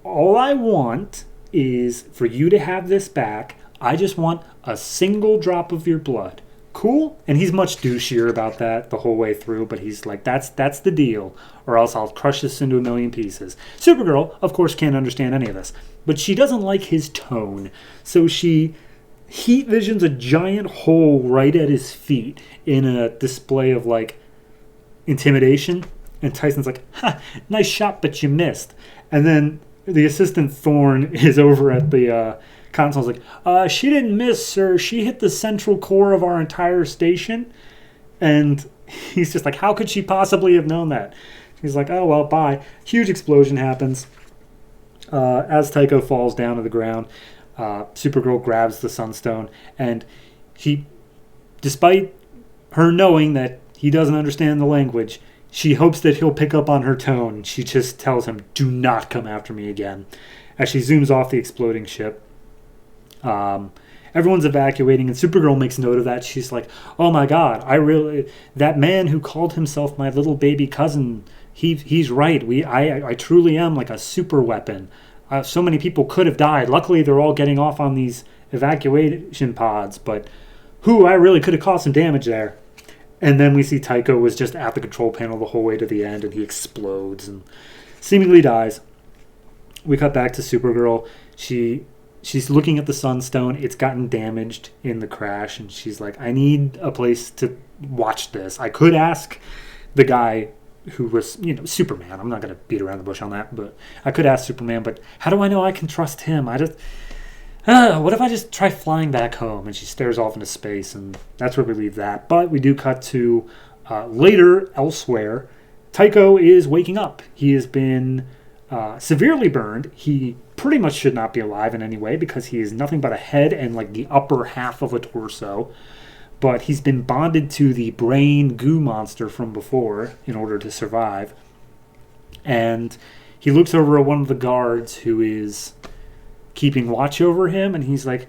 all I want is for you to have this back. I just want a single drop of your blood. Cool? And he's much douchier about that the whole way through, but he's like, that's the deal, or else I'll crush this into a million pieces. Supergirl, of course, can't understand any of this, but she doesn't like his tone, so she heat visions a giant hole right at his feet in a display of, like, intimidation, and Tyson's like, ha, nice shot, but you missed. And then the assistant Thorne is over at the console's like, she didn't miss, sir. She hit the central core of our entire station. And he's just like, how could she possibly have known that? He's like, oh, well, bye. Huge explosion happens. As Tycho falls down to the ground, Supergirl grabs the Sunstone. And he, despite her knowing that he doesn't understand the language, she hopes that he'll pick up on her tone. She just tells him, do not come after me again. As she zooms off the exploding ship. Everyone's evacuating, and Supergirl makes note of that. She's like, oh my God, that man who called himself my little baby cousin, he's right. I truly am like a super weapon. So many people could have died. Luckily, they're all getting off on these evacuation pods, but I really could have caused some damage there. And then we see Tycho was just at the control panel the whole way to the end, and he explodes and seemingly dies. We cut back to Supergirl. She's looking at the Sunstone. It's gotten damaged in the crash, and she's like, I need a place to watch this. I could ask the guy who was, Superman. I'm not going to beat around the bush on that, but I could ask Superman, but how do I know I can trust him? What if I just try flying back home? And she stares off into space, and that's where we leave that. But we do cut to later elsewhere. Tycho is waking up. He has been severely burned. He pretty much should not be alive in any way because he is nothing but a head and like the upper half of a torso. But he's been bonded to the brain goo monster from before in order to survive. And he looks over at one of the guards who is keeping watch over him, and he's like,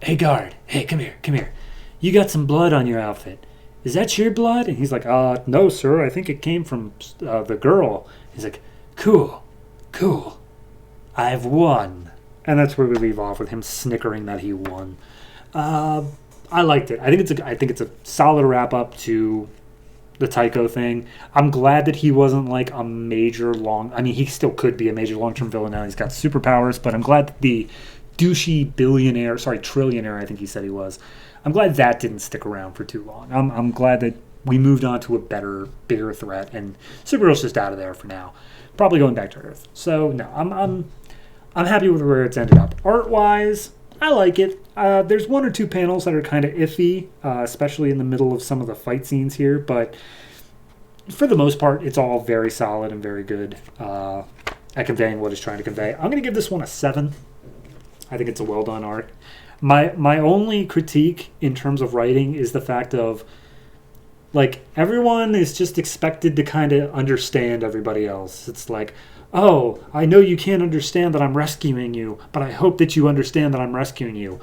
hey guard, hey, come here. You got some blood on your outfit. Is that your blood? And he's like, no sir, I think it came from the girl. He's like, cool, I've won. And that's where we leave off, with him snickering that he won. I liked it. I think it's a solid wrap up to the Tycho thing. I'm glad that he wasn't like a major he still could be a major long-term villain now. He's got superpowers, but I'm glad that the douchey trillionaire, I think he said he was. I'm glad that didn't stick around for too long. I'm glad that we moved on to a better, bigger threat, and Supergirl's just out of there for now. Probably going back to Earth. So no, I'm happy with where it's ended up. Art-wise, I like it. There's one or two panels that are kind of iffy, especially in the middle of some of the fight scenes here, but for the most part, it's all very solid and very good at conveying what it's trying to convey. I'm going to give this one a 7. I think it's a well-done arc. My only critique in terms of writing is the fact of, like, everyone is just expected to kind of understand everybody else. It's like, oh, I know you can't understand that I'm rescuing you, but I hope that you understand that I'm rescuing you.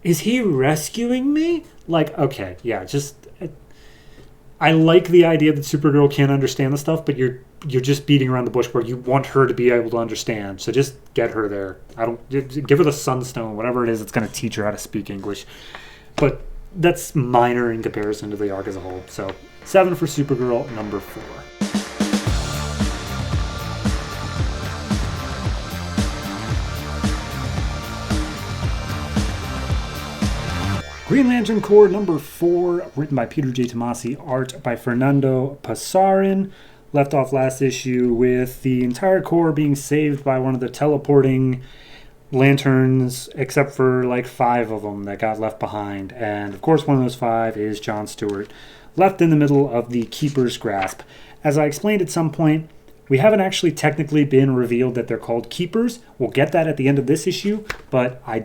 Is he rescuing me? Like, okay, yeah, just I like the idea that Supergirl can't understand the stuff, but you're just beating around the bush where you want her to be able to understand. So just get her there. Give her the Sunstone, whatever it is that's going to teach her how to speak English. But that's minor in comparison to the arc as a whole. So 7 for Supergirl, number 4. Green Lantern Corps number 4, written by Peter J. Tomasi, art by Fernando Pasarin. Left off last issue with the entire Corps being saved by one of the teleporting lanterns, except for like 5 of them that got left behind. And of course, one of those 5 is John Stewart, left in the middle of the Keeper's grasp. As I explained at some point, we haven't actually technically been revealed that they're called Keepers. We'll get that at the end of this issue, but I'm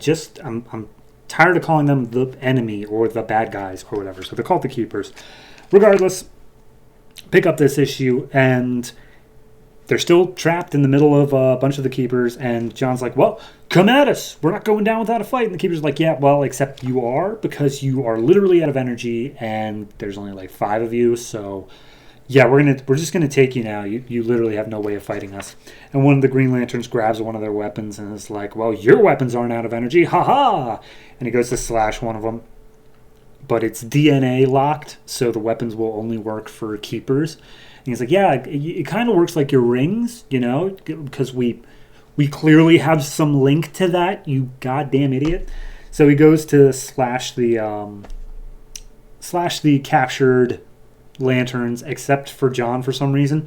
tired of calling them the enemy or the bad guys or whatever. So they're called the Keepers. Regardless, pick up this issue and they're still trapped in the middle of a bunch of the Keepers. And John's like, well, come at us. We're not going down without a fight. And the Keepers are like, yeah, well, except you are, because you are literally out of energy and there's only like 5 of you. So yeah, we're just gonna take you now. You literally have no way of fighting us. And one of the Green Lanterns grabs one of their weapons and is like, well, your weapons aren't out of energy, haha! And he goes to slash one of them, but it's DNA locked, so the weapons will only work for Keepers. And he's like, yeah, it kind of works like your rings, because we clearly have some link to that, you goddamn idiot. So he goes to slash the captured lanterns, except for John for some reason,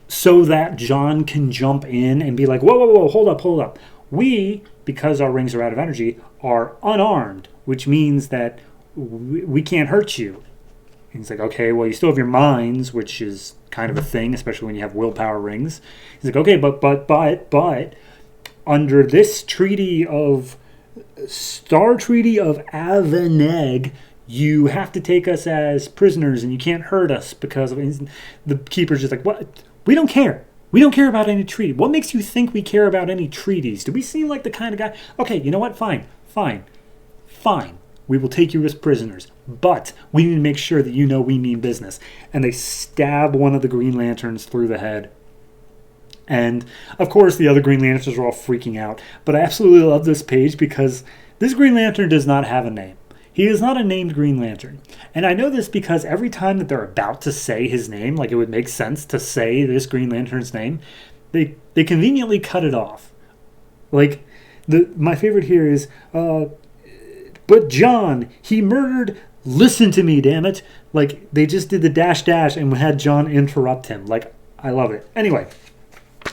so that John can jump in and be like, whoa, hold up. We, because our rings are out of energy, are unarmed, which means that we can't hurt you. And he's like, okay, well, you still have your minds, which is kind of a thing, especially when you have willpower rings. He's like, okay, but under this Star Treaty of Aveneg, you have to take us as prisoners and you can't hurt us because of it. The Keeper's just like, what? We don't care. We don't care about any treaty. What makes you think we care about any treaties? Do we seem like the kind of guy? Okay, you know what? Fine. We will take you as prisoners, but we need to make sure that you know we mean business. And they stab one of the Green Lanterns through the head. And, of course, the other Green Lanterns are all freaking out. But I absolutely love this page because this Green Lantern does not have a name. He is not a named Green Lantern. And I know this because every time that they're about to say his name, like it would make sense to say this Green Lantern's name, they conveniently cut it off. Like, my favorite here is, but John, he murdered, listen to me, damn it. Like, they just did the dash and had John interrupt him. Like, I love it. Anyway,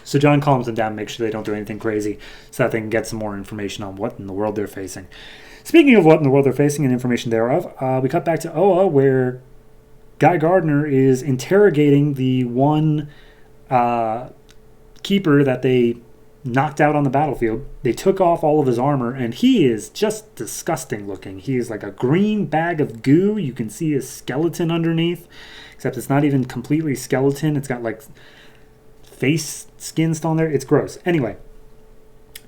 so John calms them down, makes sure they don't do anything crazy so that they can get some more information on what in the world they're facing. Speaking of what in the world they're facing and information thereof, we cut back to Oa, where Guy Gardner is interrogating the one Keeper that they knocked out on the battlefield. They took off all of his armor, and he is just disgusting looking. He is like a green bag of goo. You can see his skeleton underneath, except it's not even completely skeleton. It's got like face skin still on there. It's gross. Anyway.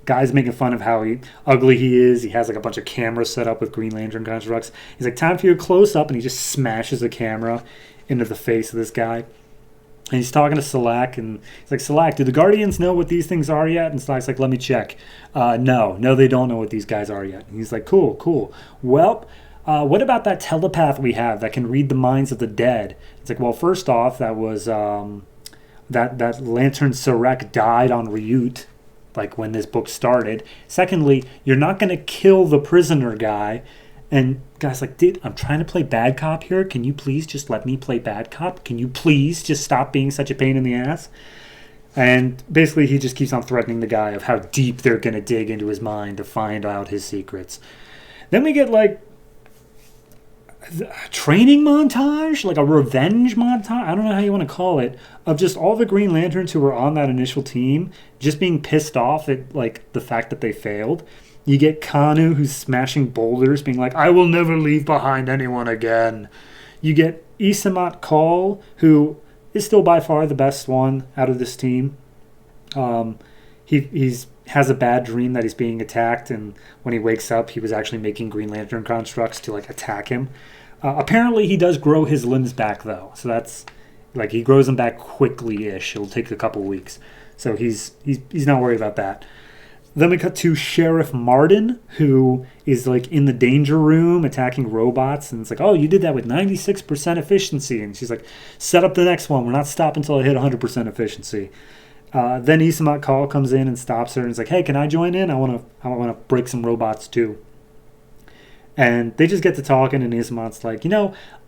Guy's making fun of how ugly he is. He has like a bunch of cameras set up with Green Lantern constructs. He's like, time for your close-up, and he just smashes the camera into the face of this guy. And he's talking to Selak, and he's like, Selak, do the Guardians know what these things are yet? And Selak's like, let me check. No, they don't know what these guys are yet. And he's like, cool. Well, what about that telepath we have that can read the minds of the dead? It's like, well, first off, that was that Lantern Sarek died on Ryut, like when this book started. Secondly, you're not going to kill the prisoner guy. And Guy's like, dude, I'm trying to play bad cop here. Can you please just let me play bad cop? Can you please just stop being such a pain in the ass? And basically he just keeps on threatening the guy of how deep they're going to dig into his mind to find out his secrets. Then we get like a training montage, like a revenge montage, I don't know how you want to call it, of just all the Green Lanterns who were on that initial team just being pissed off at like the fact that they failed. You get Kanu, who's smashing boulders, being like, I will never leave behind anyone again. You get Isamat Kal, who is still by far the best one out of this team. He's has a bad dream that he's being attacked, and when he wakes up, he was actually making Green Lantern constructs to like attack him. Apparently, he does grow his limbs back, though. So that's, like, he grows them back quickly-ish. It'll take a couple weeks. So he's not worried about that. Then we cut to Sheriff Martin, who is, like, in the danger room attacking robots. And it's like, oh, you did that with 96% efficiency. And she's like, set up the next one. We're not stopping until I hit 100% efficiency. Then Isamat Call comes in and stops her. And is like, hey, can I join in? I want to break some robots, too. And they just get to talking, and Isamat's like,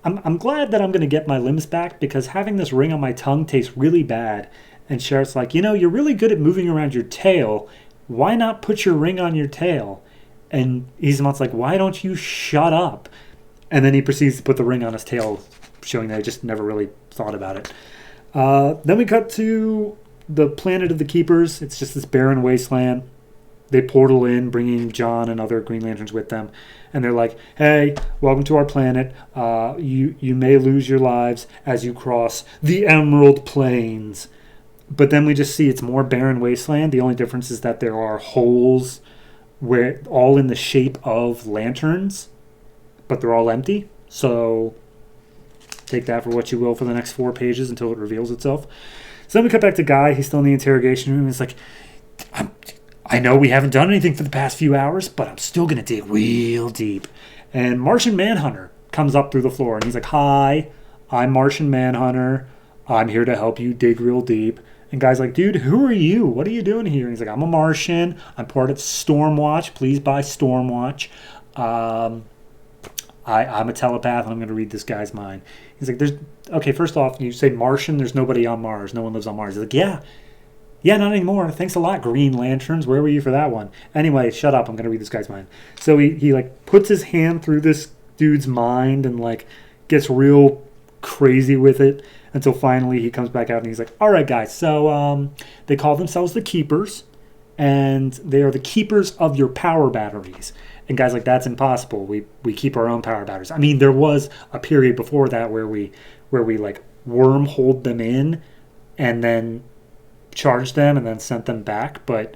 I'm glad that I'm going to get my limbs back because having this ring on my tongue tastes really bad. And Sheriff's like, you're really good at moving around your tail. Why not put your ring on your tail? And Isamat's like, why don't you shut up? And then he proceeds to put the ring on his tail, showing that he just never really thought about it. Then we cut to the planet of the Keepers. It's just this barren wasteland. They portal in, bringing John and other Green Lanterns with them. And they're like, hey, welcome to our planet. You may lose your lives as you cross the Emerald Plains. But then we just see it's more barren wasteland. The only difference is that there are holes where all in the shape of lanterns, but they're all empty. So take that for what you will for the next 4 pages until it reveals itself. So then we cut back to Guy. He's still in the interrogation room. He's like, I know we haven't done anything for the past few hours, but I'm still going to dig real deep. And Martian Manhunter comes up through the floor, and he's like, hi, I'm Martian Manhunter. I'm here to help you dig real deep. And Guy's like, dude, who are you? What are you doing here? And he's like, I'm a Martian. I'm part of Stormwatch. Please buy Stormwatch. I'm a telepath, and I'm going to read this guy's mind. He's like, okay, first off, you say Martian, there's nobody on Mars. No one lives on Mars. He's like, yeah, not anymore. Thanks a lot, Green Lanterns. Where were you for that one? Anyway, shut up. I'm going to read this guy's mind. So he like puts his hand through this dude's mind and like gets real crazy with it until finally he comes back out and he's like, all right, guys. So they call themselves the Keepers, and they are the keepers of your power batteries. And Guy's like, that's impossible. We keep our own power batteries. I mean, there was a period before that where we like wormholed them in and then charged them and then sent them back. But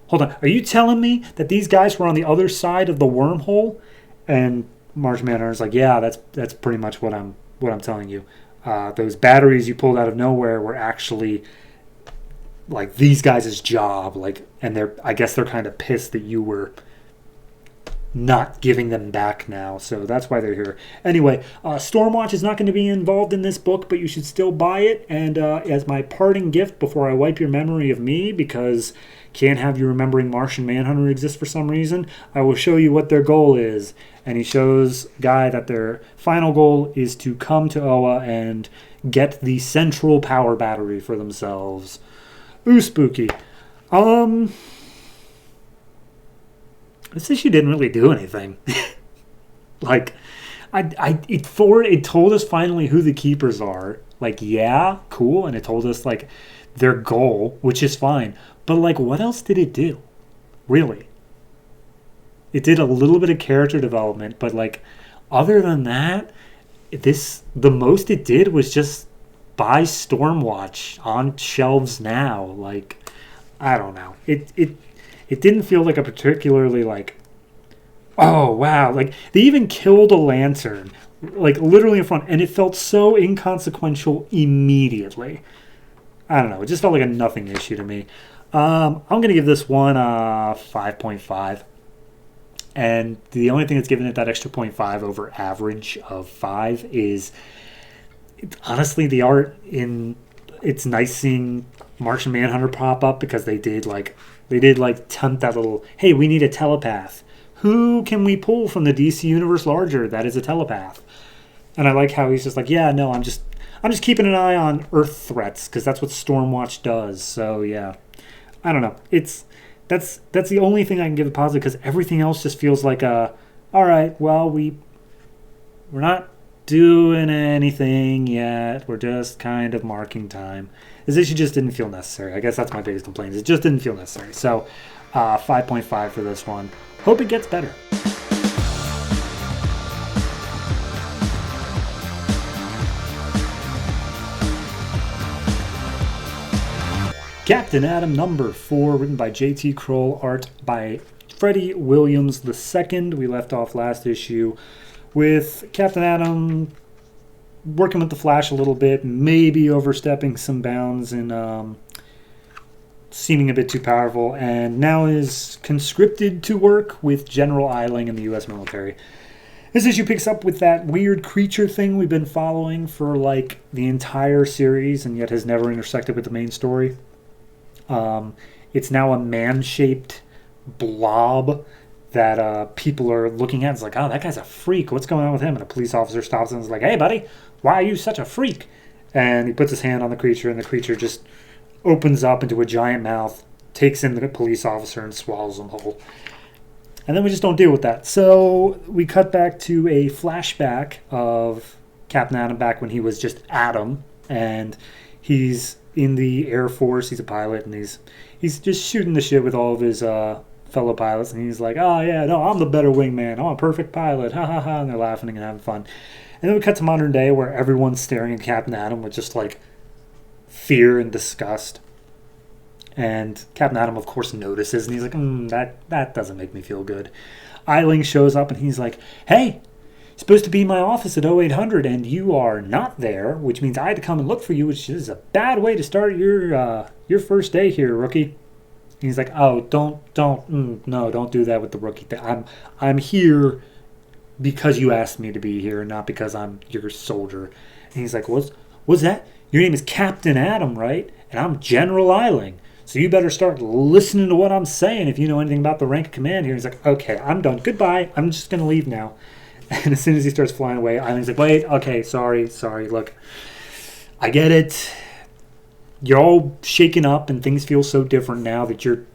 hold on, are you telling me that these guys were on the other side of the wormhole? And Martian Manhunter's like, yeah, that's pretty much what I'm telling you. Those batteries you pulled out of nowhere were actually like these guys' job. Like, and I guess they're kind of pissed that you were not giving them back now, so that's why they're here. Anyway, Stormwatch is not going to be involved in this book, but you should still buy it. And as my parting gift before I wipe your memory of me, because can't have you remembering Martian Manhunter exists for some reason, I will show you what their goal is. And he shows Guy that their final goal is to come to Oa and get the central power battery for themselves. Ooh, spooky. This issue didn't really do anything. Like, it told us finally who the Keepers are. Like, yeah, cool, and it told us like their goal, which is fine. But like, what else did it do? Really? It did a little bit of character development, but like, other than that, the most it did was just buy Stormwatch on shelves now. Like, I don't know. It didn't feel like a particularly like, oh, wow. Like, they even killed a lantern, like, literally in front. And it felt so inconsequential immediately. I don't know. It just felt like a nothing issue to me. I'm going to give this one 5.5. And the only thing that's giving it that extra 0.5 over average of 5 is, honestly, the art in... It's nice seeing Martian Manhunter pop up because they did tempt that little, hey, we need a telepath. Who can we pull from the DC universe larger that is a telepath? And I like how he's just like, yeah, no, I'm just keeping an eye on Earth threats because that's what Stormwatch does. So yeah, I don't know. That's the only thing I can give a positive because everything else just feels like all right, well, we're not doing anything yet. We're just kind of marking time. This issue just didn't feel necessary. I guess that's my biggest complaint. It just didn't feel necessary. So 5.5 for this one. Hope it gets better. Captain Atom number 4, written by J.T. Krul, art by Freddie Williams II. We left off last issue with Captain Atom working with the Flash a little bit, maybe overstepping some bounds and seeming a bit too powerful, and now is conscripted to work with General Eiling in the U.S. military. This issue picks up with that weird creature thing we've been following for like the entire series and yet has never intersected with the main story. It's now a man-shaped blob that people are looking at. It's like, oh, that guy's a freak. What's going on with him? And a police officer stops him and is like, hey, buddy, why are you such a freak? And he puts his hand on the creature, and the creature just opens up into a giant mouth, takes in the police officer, and swallows him whole. And then we just don't deal with that. So we cut back to a flashback of Captain Atom back when he was just Atom, and he's in the Air Force. He's a pilot, and he's just shooting the shit with all of his fellow pilots, and he's like, oh yeah, no, I'm the better wingman. I'm a perfect pilot. Ha ha ha. And they're laughing and having fun. And then we cut to modern day where everyone's staring at Captain Atom with just like fear and disgust. And Captain Atom, of course, notices, and he's like, that doesn't make me feel good. Eiling shows up, and he's like, hey, you're supposed to be in my office at 0800, and you are not there, which means I had to come and look for you, which is a bad way to start your first day here, rookie. And he's like, oh, don't do that with the rookie thing. I'm here because you asked me to be here, not because I'm your soldier. And he's like, what's that? Your name is Captain Atom, right? And I'm General Eiling. So you better start listening to what I'm saying if you know anything about the rank of command here. He's like, okay, I'm done. Goodbye. I'm just going to leave now. And as soon as he starts flying away, Eiling's like, wait, okay, sorry. Look, I get it. You're all shaken up and things feel so different now that you're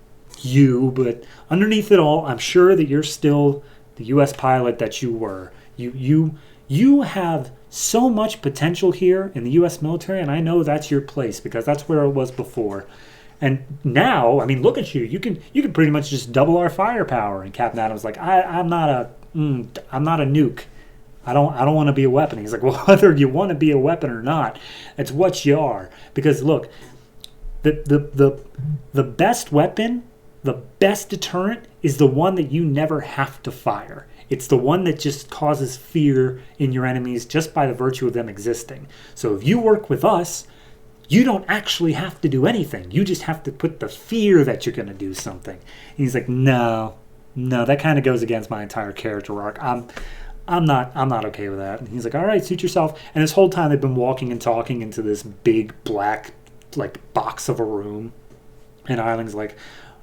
you. But underneath it all, I'm sure that you're still the U.S. pilot that you were. You have so much potential here in the U.S. military, and I know that's your place because that's where it was before. And now, I mean, look at you. You can pretty much just double our firepower. And Captain Atom's like, I'm not a nuke. I don't want to be a weapon. He's like, well, whether you want to be a weapon or not, it's what you are. Because look, the best weapon, the best deterrent is the one that you never have to fire. It's the one that just causes fear in your enemies just by the virtue of them existing. So if you work with us, you don't actually have to do anything. You just have to put the fear that you're going to do something. And he's like, no, that kind of goes against my entire character arc. I'm not okay with that. And he's like, all right, suit yourself. And this whole time they've been walking and talking into this big black like box of a room. And Eiling's like,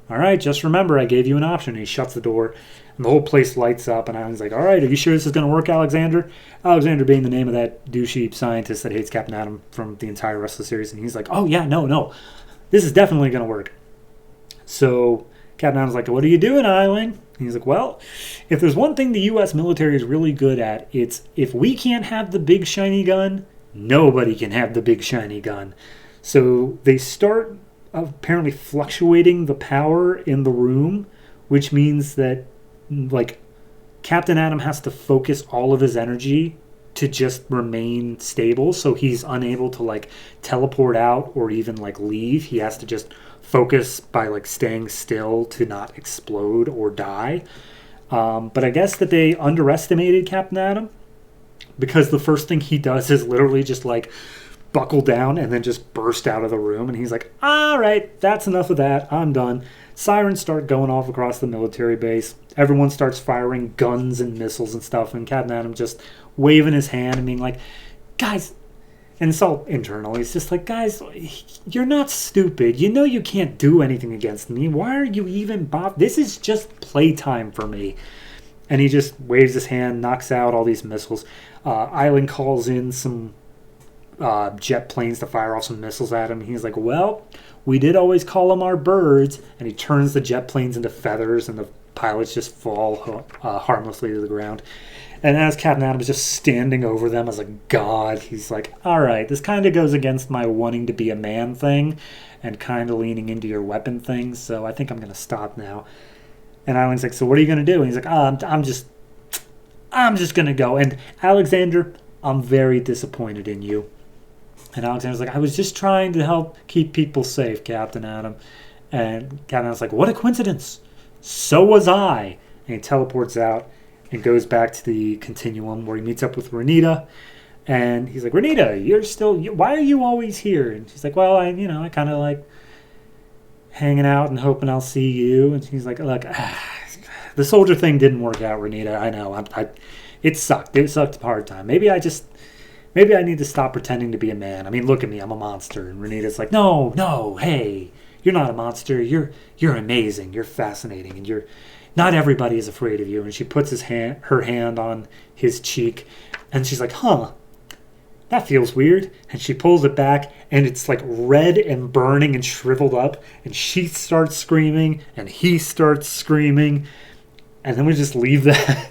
all right, just remember, I gave you an option. And he shuts the door, and the whole place lights up. And Eiling's like, all right, are you sure this is going to work, Alexander? Alexander being the name of that douchey scientist that hates Captain Atom from the entire rest of the series. And he's like, oh, yeah, no. This is definitely going to work. So Captain Atom's like, what are you doing, Eiling? And he's like, well, if there's one thing the U.S. military is really good at, it's if we can't have the big shiny gun, nobody can have the big shiny gun. So they start apparently fluctuating the power in the room, which means that like Captain Atom has to focus all of his energy to just remain stable, so he's unable to like teleport out or even like leave. He has to just focus by like staying still to not explode or die. But I guess that they underestimated Captain Atom, because the first thing he does is literally just like buckle down and then just burst out of the room. And he's like, all right, that's enough of that. I'm done. Sirens start going off across the military base. Everyone starts firing guns and missiles and stuff. And Captain Atom just waving his hand and being like, guys, and it's all internal. He's just like, guys, you're not stupid. You know you can't do anything against me. Why are you even bothered? This is just playtime for me. And he just waves his hand, knocks out all these missiles. Eiling calls in some jet planes to fire off some missiles at him. He's like, well, we did always call them our birds. And he turns the jet planes into feathers, and the pilots just fall harmlessly to the ground. And as Captain Atom is just standing over them as a god, he's like, all right, this kind of goes against my wanting to be a man thing and kind of leaning into your weapon thing, so I think I'm going to stop now. And Eiling's like, so what are you going to do? And he's like, I'm just going to go. And Alexander, I'm very disappointed in you. And Alexander's like, I was just trying to help keep people safe, Captain Atom. And Captain Atom's like, what a coincidence. So was I. And he teleports out. and goes back to the continuum where he meets up with Renita. And he's like, Renita, why are you always here? And she's like, well, I kind of like hanging out and hoping I'll see you. And she's like, look, the soldier thing didn't work out, Renita. I know. It sucked. It sucked a hard time. Maybe I need to stop pretending to be a man. I mean, look at me. I'm a monster. And Renita's like, no, hey, you're not a monster. You're amazing. You're fascinating. And not everybody is afraid of you. And she puts her hand on his cheek. And she's like, huh, that feels weird. And she pulls it back, and it's like red and burning and shriveled up. And she starts screaming, and he starts screaming. And then we just leave that.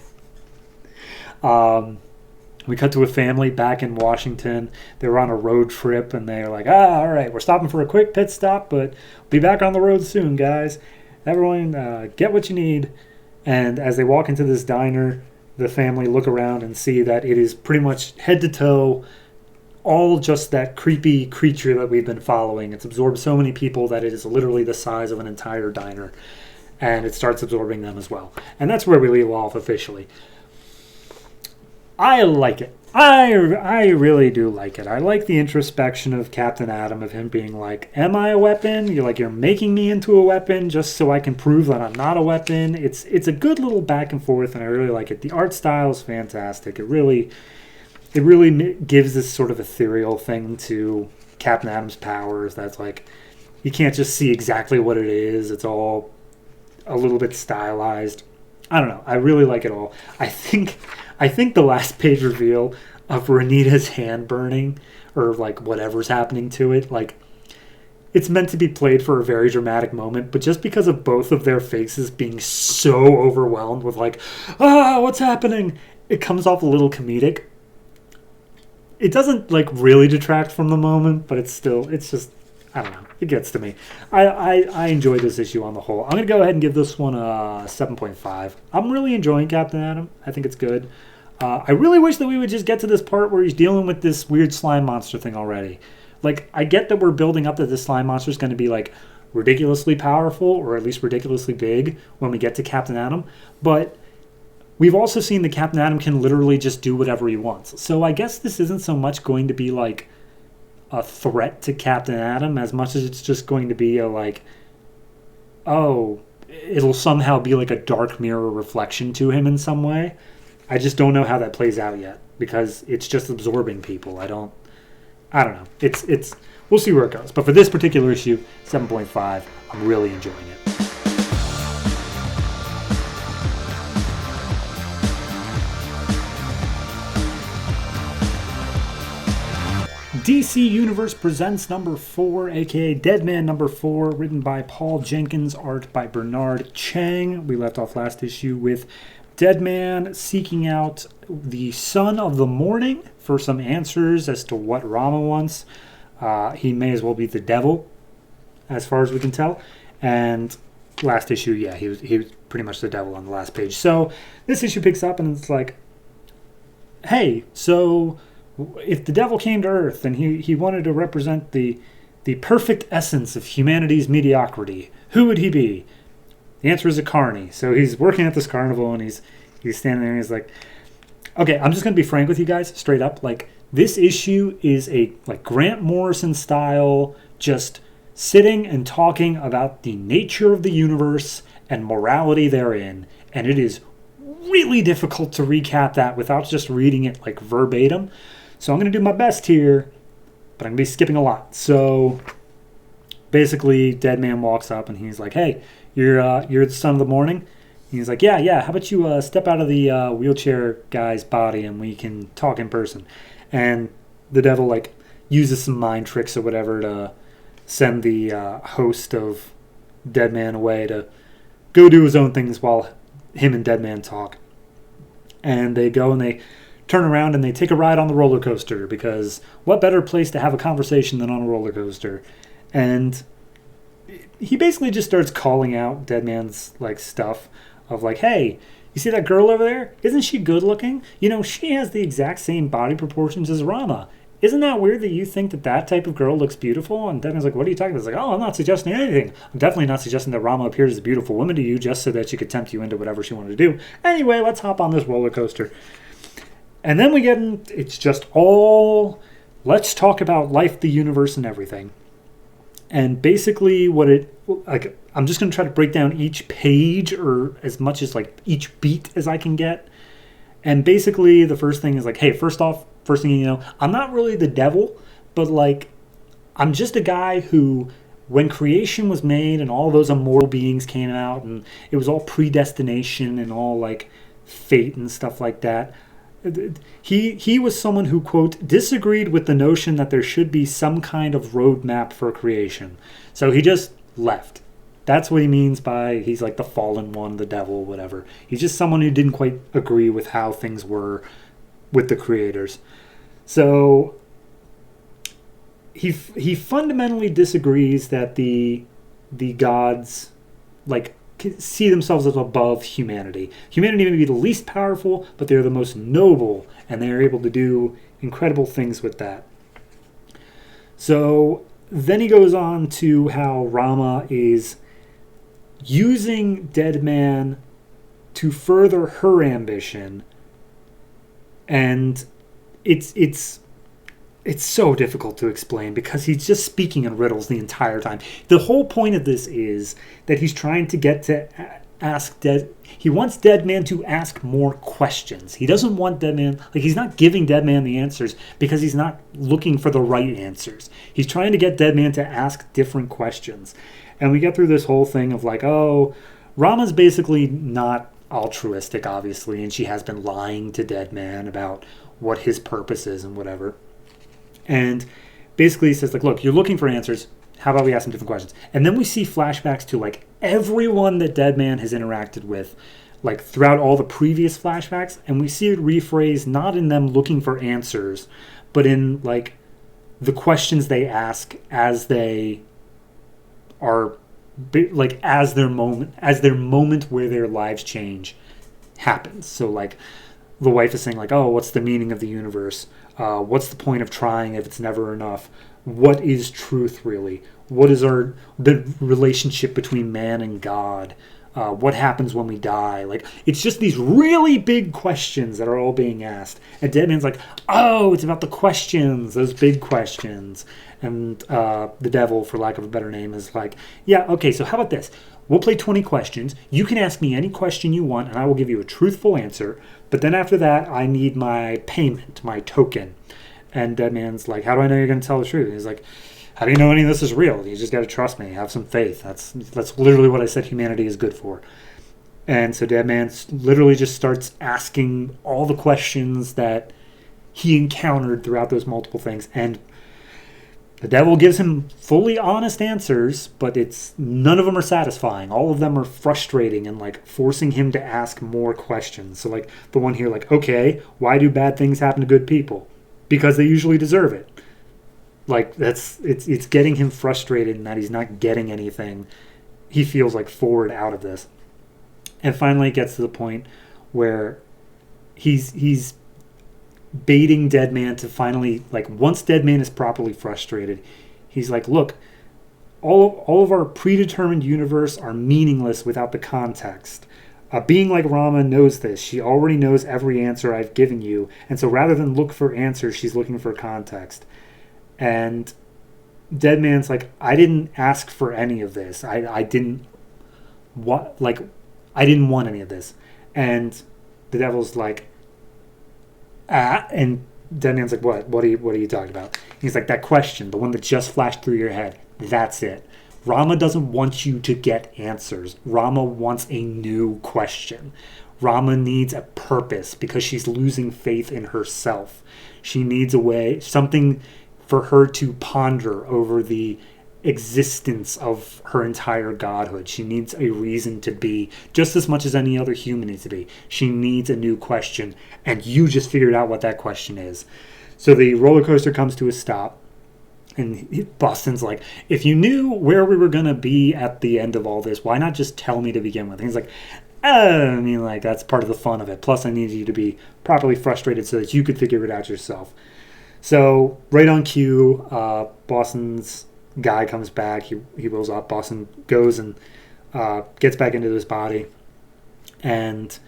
We cut to a family back in Washington. They were on a road trip, and they're like, all right, we're stopping for a quick pit stop, but be back on the road soon, guys. Everyone, get what you need. And as they walk into this diner, the family look around and see that it is pretty much head to toe all just that creepy creature that we've been following. It's absorbed so many people that it is literally the size of an entire diner. And it starts absorbing them as well. And that's where we leave off officially. I like it. I really do like it. I like the introspection of Captain Atom, of him being like, am I a weapon? You're making me into a weapon just so I can prove that I'm not a weapon. It's a good little back and forth, and I really like it. The art style is fantastic. It really gives this sort of ethereal thing to Captain Atom's powers that's like, you can't just see exactly what it is. It's all a little bit stylized. I don't know. I really like it all. I think the last page reveal of Renita's hand burning, or like whatever's happening to it, like, it's meant to be played for a very dramatic moment, but just because of both of their faces being so overwhelmed with like, what's happening? It comes off a little comedic. It doesn't like really detract from the moment, but it's just, I don't know. It gets to me. I enjoyed this issue on the whole. I'm going to go ahead and give this one a 7.5. I'm really enjoying Captain Atom. I think it's good. I really wish that we would just get to this part where he's dealing with this weird slime monster thing already. Like, I get that we're building up that this slime monster is going to be, like, ridiculously powerful, or at least ridiculously big when we get to Captain Atom, but we've also seen that Captain Atom can literally just do whatever he wants. So I guess this isn't so much going to be, like, a threat to Captain Atom as much as it's just going to be a, like, it'll somehow be like a dark mirror reflection to him in some way. I just don't know how that plays out yet, because it's just absorbing people. I don't know. It's we'll see where it goes. But for this particular issue, 7.5, I'm really enjoying it. DC Universe Presents number 4, aka Deadman number 4, written by Paul Jenkins, art by Bernard Chang. We left off last issue with Deadman seeking out the Son of the Morning for some answers as to what Rama wants. He may as well be the devil, as far as we can tell. And last issue, yeah, he was pretty much the devil on the last page. So this issue picks up and it's like, hey, so if the devil came to Earth and he wanted to represent the perfect essence of humanity's mediocrity, who would he be? The answer is a carny. So he's working at this carnival and he's standing there and he's like, okay, I'm just going to be frank with you guys, straight up. Like, this issue is a like Grant Morrison style, just sitting and talking about the nature of the universe and morality therein. And it is really difficult to recap that without just reading it like verbatim. So I'm going to do my best here, but I'm going to be skipping a lot. So basically, Deadman walks up and he's like, hey, you're the Son of the Morning? And he's like, yeah. How about you step out of the wheelchair guy's body and we can talk in person? And the devil like uses some mind tricks or whatever to send the host of Deadman away to go do his own things while him and Deadman talk. And they go and they turn around and they take a ride on the roller coaster, because what better place to have a conversation than on a roller coaster? And he basically just starts calling out Deadman's like stuff of like, hey, you see that girl over there? Isn't she good looking? You know, she has the exact same body proportions as Rama. isn't that weird that you think that type of girl looks beautiful? And Deadman's like, what are you talking about? It's like, oh, I'm not suggesting anything. I'm definitely not suggesting that Rama appears as a beautiful woman to you just so that she could tempt you into whatever she wanted to do. Anyway, let's hop on this roller coaster. And then we get in, it's just all, let's talk about life, the universe, and everything. And basically I'm just going to try to break down each page, or as much as like each beat as I can get. And basically the first thing is like, hey, first thing you know, I'm not really the devil, but like, I'm just a guy who, when creation was made and all those immortal beings came out and it was all predestination and all like fate and stuff like that, he was someone who, quote, disagreed with the notion that there should be some kind of roadmap for creation. So he just left. That's what he means by he's like the fallen one, the devil, whatever. He's just someone who didn't quite agree with how things were with the creators. So he fundamentally disagrees that the gods like see themselves as above humanity. Humanity may be the least powerful, but they're the most noble, and they're able to do incredible things with that. So then he goes on to how Rama is using Deadman to further her ambition, and it's so difficult to explain because he's just speaking in riddles the entire time. The whole point of this is that he's trying to get to he wants Deadman to ask more questions. He doesn't want Deadman, like he's not giving Deadman the answers because he's not looking for the right answers. He's trying to get Deadman to ask different questions. And we get through this whole thing of like, oh, Rama's basically not altruistic, obviously, and she has been lying to Deadman about what his purpose is and whatever. And basically he says, like, look, you're looking for answers. How about we ask some different questions? And then we see flashbacks to, like, everyone that Deadman has interacted with, like, throughout all the previous flashbacks. And we see it rephrased not in them looking for answers, but in, like, the questions they ask as they are, like, as their moment where their lives change happens. So, like, the wife is saying, like, oh, what's the meaning of the universe? What's the point of trying if it's never enough? What is truth really? What is the relationship between man and God? What happens when we die? Like, it's just these really big questions that are all being asked. And Deadman's like, oh, it's about the questions, those big questions. And the devil, for lack of a better name, is like, yeah, okay, so how about this? We'll play 20 questions. You can ask me any question you want, and I will give you a truthful answer. But then after that, I need my payment, my token. And Deadman's like, how do I know you're going to tell the truth? And he's like, how do you know any of this is real? You just got to trust me. Have some faith. That's literally what I said humanity is good for. And so Deadman literally just starts asking all the questions that he encountered throughout those multiple things. And the devil gives him fully honest answers, but none of them are satisfying. All of them are frustrating and like forcing him to ask more questions. So like the one here, like, okay, why do bad things happen to good people? Because they usually deserve it. Like it's getting him frustrated in that he's not getting anything. He feels like forward out of this. And finally it gets to the point where he's baiting Deadman to finally, like, once Deadman is properly frustrated, he's like, look, all of our predetermined universe are meaningless without the context. A being like Rama knows this. She already knows every answer I've given you, and so rather than look for answers, she's looking for context. And Deadman's like, I didn't ask for any of this. I didn't want any of this. And the devil's like, and Deadman's like, what are you talking about? He's like, that question, the one that just flashed through your head, that's it. Rama doesn't want you to get answers. Rama wants a new question. Rama needs a purpose because she's losing faith in herself. She needs something for her to ponder over the existence of her entire godhood. She needs a reason to be, just as much as any other human needs to be. She needs a new question, and you just figured out what that question is. So the roller coaster comes to a stop, and Boston's like, if you knew where we were going to be at the end of all this, why not just tell me to begin with? And he's like, I mean, like, that's part of the fun of it. Plus, I need you to be properly frustrated so that you could figure it out yourself. So right on cue, Boston's guy comes back. He rolls up. Boston goes and gets back into his body, and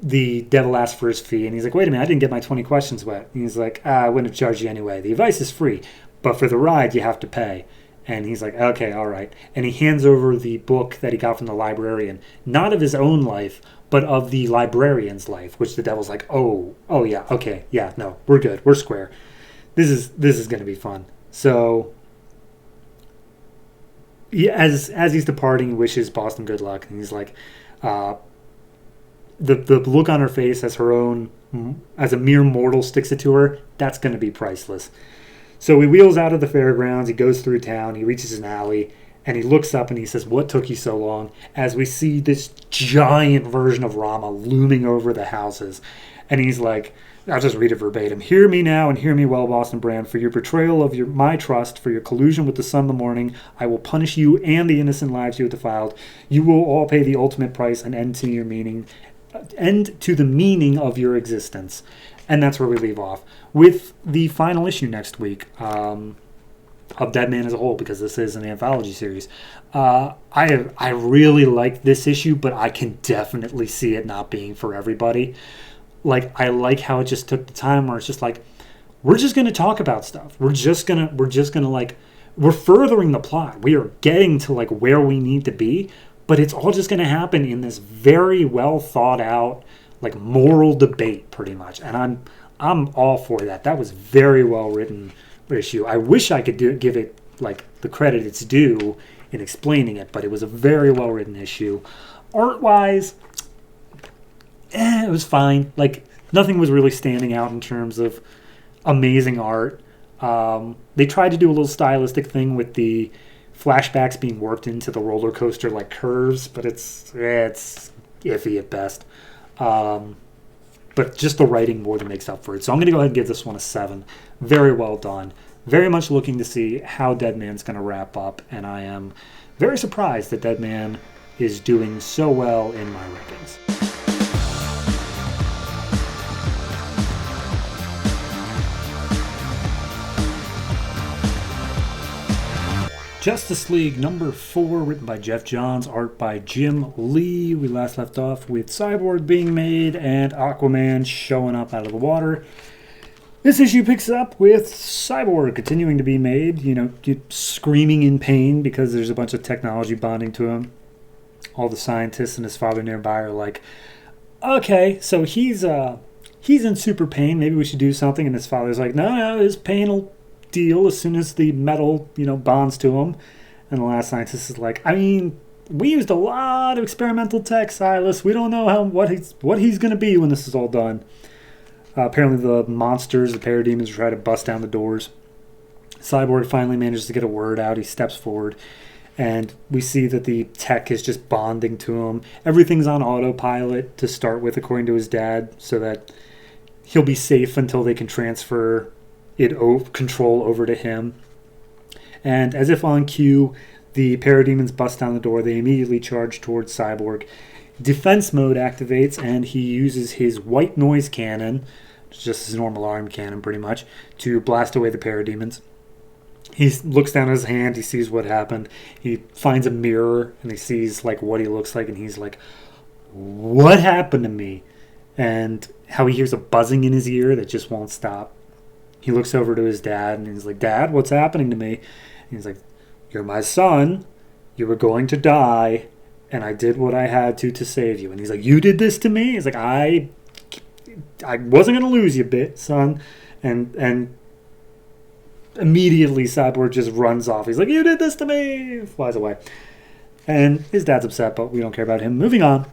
the devil asks for his fee, and he's like, wait a minute, I didn't get my 20 questions wet. And he's like, I wouldn't have charged you anyway. The advice is free, but for the ride, you have to pay. And he's like, okay, all right. And he hands over the book that he got from the librarian, not of his own life, but of the librarian's life, which the devil's like, oh yeah, okay, yeah, no, we're good, we're square. This is going to be fun. So, as he's departing, he wishes Boston good luck, and he's like, the look on her face as her own, as a mere mortal sticks it to her, that's going to be priceless. So he wheels out of the fairgrounds, he goes through town, he reaches an alley, and he looks up and he says, what took you so long? As we see this giant version of Rama looming over the houses. And he's like, I'll just read it verbatim. Hear me now and hear me well, Boston Brand. For your betrayal of my trust, for your collusion with the sun in the morning, I will punish you and the innocent lives you have defiled. You will all pay the ultimate price and end to the meaning of your existence. And that's where we leave off with the final issue next week of Deadman as a whole, because this is an anthology series. I really like this issue, but I can definitely see it not being for everybody. Like, I like how it just took the time where it's just like, we're just going to talk about stuff. We're furthering the plot. We are getting to like where we need to be, but it's all just going to happen in this very well thought out, like, moral debate pretty much. And I'm all for that. That was very well written issue. I wish I could give it like the credit it's due in explaining it, but it was a very well written issue. Art wise, it was fine. Like, nothing was really standing out in terms of amazing art. They tried to do a little stylistic thing with the flashbacks being worked into the roller coaster like curves, but it's iffy at best. But just the writing more than makes up for it. So I'm going to go ahead and give this one a 7. Very well done. Very much looking to see how Deadman's going to wrap up, and I am very surprised that Deadman is doing so well in my rankings. Justice League number 4, written by Geoff Johns, art by Jim Lee. We last left off with Cyborg being made and Aquaman showing up out of the water. This issue picks up with Cyborg continuing to be made, screaming in pain because there's a bunch of technology bonding to him. All the scientists and his father nearby are like, okay, so he's in super pain, maybe we should do something. And his father's like, no, his pain will deal as soon as the metal, bonds to him. And the last scientist is like, I mean, we used a lot of experimental tech, Silas. We don't know what he's going to be when this is all done. Apparently the monsters, the parademons, try to bust down the doors. Cyborg finally manages to get a word out. He steps forward, and we see that the tech is just bonding to him. Everything's on autopilot to start with, according to his dad, so that he'll be safe until they can transfer control over to him. And as if on cue, the parademons bust down the door. They immediately charge towards Cyborg. Defense mode activates, and he uses his white noise cannon, just his normal arm cannon pretty much, to blast away the parademons. He looks down at his hand, he sees what happened. He finds a mirror, and he sees like what he looks like, and he's like, what happened to me? And how he hears a buzzing in his ear that just won't stop. He looks over to his dad, and he's like, Dad, what's happening to me? And he's like, you're my son. You were going to die, and I did what I had to save you. And he's like, you did this to me? He's like, I wasn't going to lose you, son. And immediately Cyborg just runs off. He's like, you did this to me! Flies away. And his dad's upset, but we don't care about him. Moving on.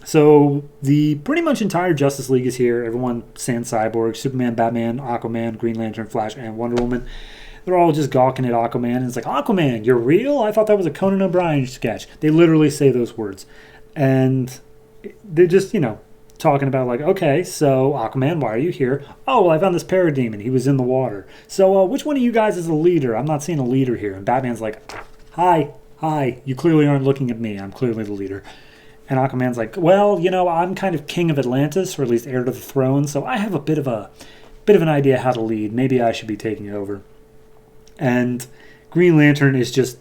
So the pretty much entire Justice League is here. Everyone sans Cyborg, Superman, Batman, Aquaman, Green Lantern, Flash, and Wonder Woman. They're all just gawking at Aquaman. And it's like, Aquaman, you're real? I thought that was a Conan O'Brien sketch. They literally say those words. And they're just, talking about like, okay, so Aquaman, why are you here? Oh, well, I found this parademon. He was in the water. So which one of you guys is the leader? I'm not seeing a leader here. And Batman's like, hi, you clearly aren't looking at me. I'm clearly the leader. And Aquaman's like, well, I'm kind of king of Atlantis, or at least heir to the throne, so I have a bit of bit of an idea how to lead. Maybe I should be taking over. And Green Lantern is just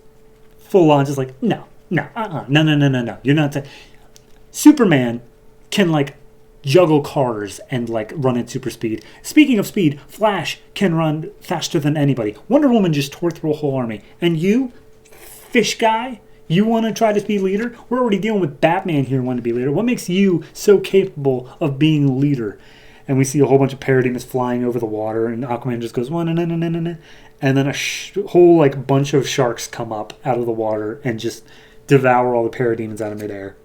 full on, just like, no. You're not. Superman can, like, juggle cars and, like, run at super speed. Speaking of speed, Flash can run faster than anybody. Wonder Woman just tore through a whole army. And you, fish guy, you want to try to be leader? We're already dealing with Batman here wanting to be leader. What makes you so capable of being leader? And we see a whole bunch of parademons flying over the water, and Aquaman just goes, and then a whole, like, bunch of sharks come up out of the water and just devour all the parademons out of midair.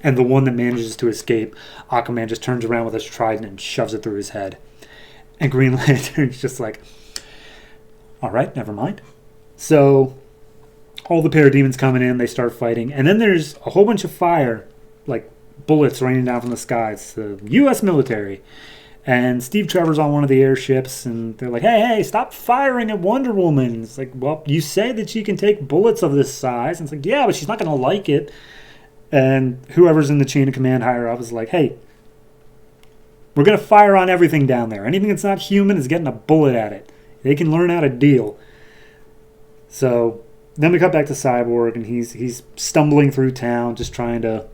And the one that manages to escape, Aquaman just turns around with his trident and shoves it through his head. And Green Lantern's just like, all right, never mind. So all the parademons coming in, they start fighting. And then there's a whole bunch of fire, like bullets raining down from the sky. It's the U.S. military. And Steve Trevor's on one of the airships, and they're like, hey, stop firing at Wonder Woman. It's like, well, you say that she can take bullets of this size. And it's like, yeah, but she's not going to like it. And whoever's in the chain of command higher up is like, hey, we're going to fire on everything down there. Anything that's not human is getting a bullet at it. They can learn how to deal. So then we cut back to Cyborg, and he's stumbling through town, just trying to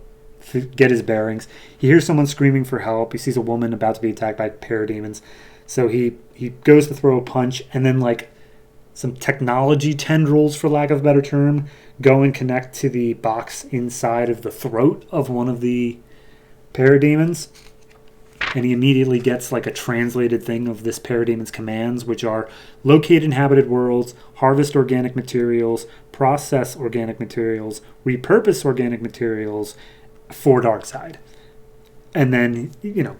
get his bearings. He hears someone screaming for help. He sees a woman about to be attacked by parademons. So he goes to throw a punch, and then, like, some technology tendrils, for lack of a better term, go and connect to the box inside of the throat of one of the parademons. And he immediately gets, like, a translated thing of this parademon's commands, which are locate inhabited worlds, harvest organic materials, process organic materials, repurpose organic materials for Darkseid. And then, you know,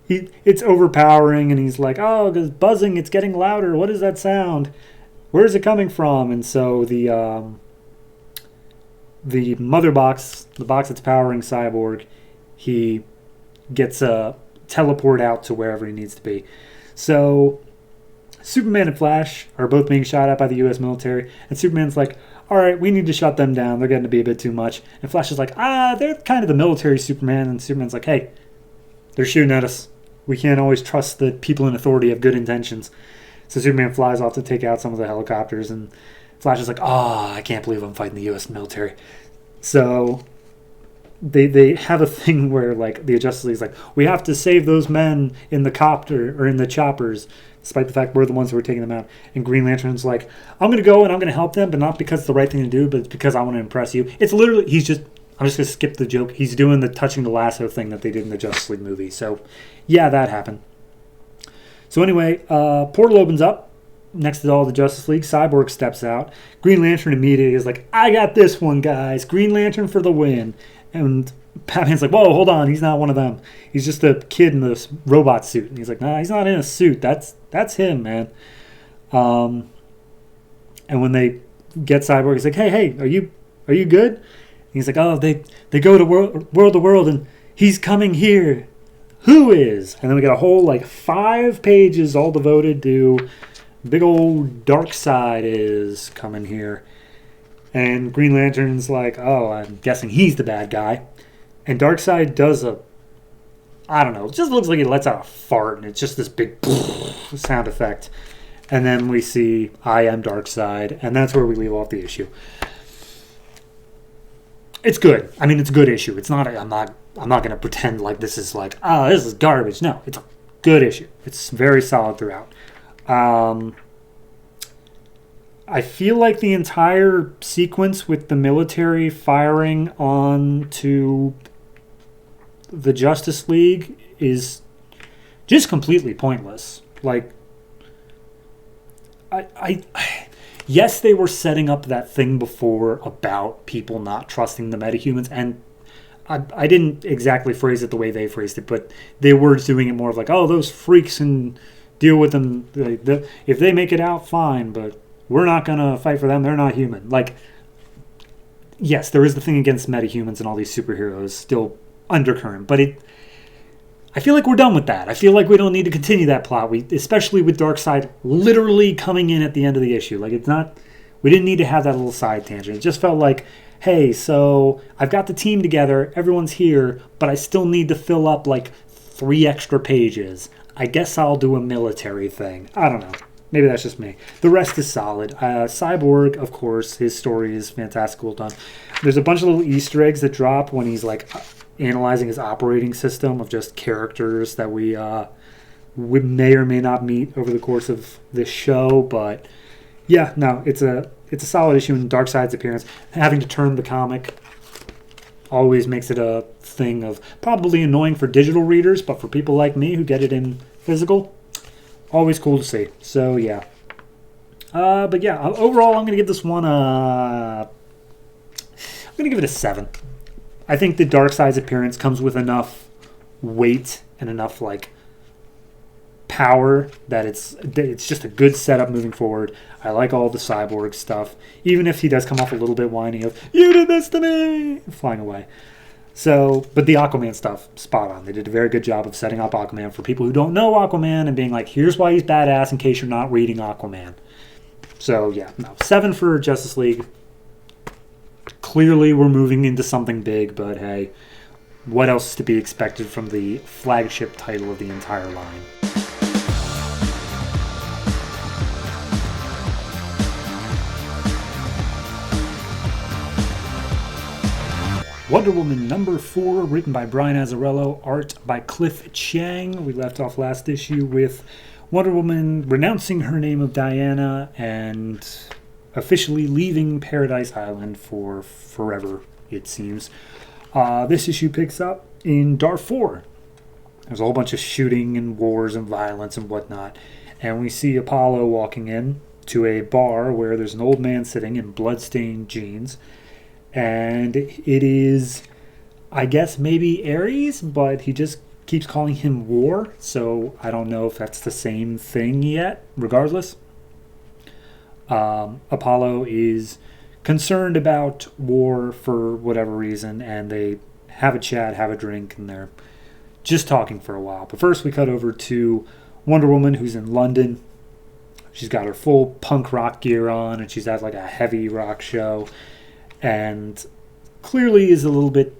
it's overpowering, and he's like, oh, it's buzzing, it's getting louder. What is that sound? Where is it coming from? And so the mother box, the box that's powering Cyborg, he gets a teleport out to wherever he needs to be. So Superman and Flash are both being shot at by the U.S. military, and Superman's like, all right, we need to shut them down. They're getting to be a bit too much. And Flash is like, they're kind of the military Superman. And Superman's like, hey, they're shooting at us. We can't always trust the people in authority have good intentions. So Superman flies off to take out some of the helicopters, and Flash is like, I can't believe I'm fighting the U.S. military. So they have a thing where, like, the Justice League's like, we have to save those men in the copter or in the choppers, despite the fact we're the ones who are taking them out. And Green Lantern's like, I'm going to go and I'm going to help them, but not because it's the right thing to do, but it's because I want to impress you. It's literally, I'm just going to skip the joke. He's doing the touching the lasso thing that they did in the Justice League movie. So, yeah, that happened. So anyway, portal opens up next to all the Justice League. Cyborg steps out. Green Lantern immediately is like, I got this one, guys. Green Lantern for the win. And Batman's like, whoa, hold on. He's not one of them. He's just a kid in this robot suit. And he's like, nah, he's not in a suit. That's him, man. And when they get Cyborg, he's like, hey, are you good? And he's like, oh, they go to world to world, and he's coming here. Who is? And then we got a whole, like, 5 pages all devoted to big old Darkseid is coming here. And Green Lantern's like, oh, I'm guessing he's the bad guy. And Darkseid does I don't know, it just looks like he lets out a fart, and it's just this big sound effect. And then we see, I am Darkseid, and that's where we leave off the issue. It's good. I mean, it's a good issue. It's not, I'm not going to pretend like this is like, this is garbage. No, it's a good issue. It's very solid throughout. I feel like the entire sequence with the military firing on to the Justice League is just completely pointless. Like, yes, they were setting up that thing before about people not trusting the metahumans, and I didn't exactly phrase it the way they phrased it, but they were doing it more of like, oh, those freaks, and deal with them. If they make it out, fine, but we're not going to fight for them. They're not human. Like, yes, there is the thing against metahumans and all these superheroes still undercurrent, but I feel like we're done with that. I feel like we don't need to continue that plot. Especially with Darkseid literally coming in at the end of the issue. Like, we didn't need to have that little side tangent. It just felt like, hey, so I've got the team together, everyone's here, but I still need to fill up like 3 extra pages. I guess I'll do a military thing. I don't know. Maybe that's just me. The rest is solid. Cyborg, of course, his story is fantastic, well done. There's a bunch of little Easter eggs that drop when he's like analyzing his operating system of just characters that we may or may not meet over the course of this show. But yeah, no, it's a solid issue. And Darkseid's appearance, having to turn the comic, always makes it a thing of probably annoying for digital readers, but for people like me who get it in physical, always cool to see. So yeah. But yeah, overall I'm going to give this one I'm going to give it a 7. I think the Darkseid's appearance comes with enough weight and enough like power that it's just a good setup moving forward. I like all the Cyborg stuff, even if he does come off a little bit whiny of "You did this to me," flying away. So, but the Aquaman stuff, spot on. They did a very good job of setting up Aquaman for people who don't know Aquaman and being like, here's why he's badass in case you're not reading Aquaman. So yeah, no, 7 for Justice League. Clearly we're moving into something big, but hey, what else is to be expected from the flagship title of the entire line? Wonder Woman number 4, written by Brian Azzarello, art by Cliff Chang. We left off last issue with Wonder Woman renouncing her name of Diana and officially leaving Paradise Island for forever, it seems. This issue picks up in Darfur. There's a whole bunch of shooting and wars and violence and whatnot. And we see Apollo walking in to a bar where there's an old man sitting in bloodstained jeans. And it is, I guess, maybe Ares, but he just keeps calling him War. So I don't know if that's the same thing yet, regardless. Apollo is concerned about War for whatever reason, and they have a chat, have a drink, and they're just talking for a while. But first we cut over to Wonder Woman, who's in London. She's got her full punk rock gear on, and she's at like a heavy rock show. And clearly is a little bit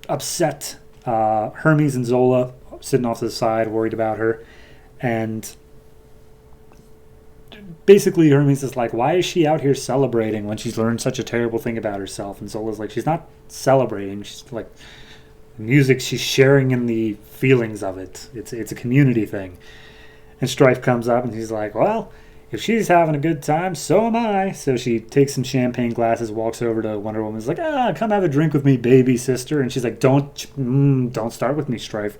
upset. Hermes and Zola sitting off to the side, worried about her. And basically Hermes is like, why is she out here celebrating when she's learned such a terrible thing about herself? And Zola's like, she's not celebrating. She's like, music, she's sharing in the feelings of it. It's a community thing. And Strife comes up and he's like, well, if she's having a good time, so am I. So she takes some champagne glasses, walks over to Wonder Woman. Is like, come have a drink with me, baby sister. And she's like, don't start with me, Strife.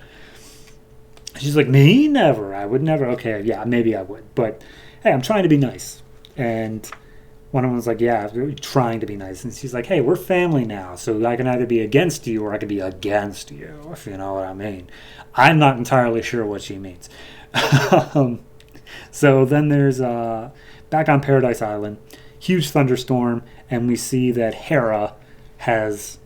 She's like, me? Never. I would never. Okay, yeah, maybe I would. But, hey, I'm trying to be nice. And Wonder Woman's like, yeah, I'm trying to be nice. And she's like, hey, we're family now. So I can either be against you or I can be against you, if you know what I mean. I'm not entirely sure what she means. So then there's, back on Paradise Island, huge thunderstorm, and we see that Hera has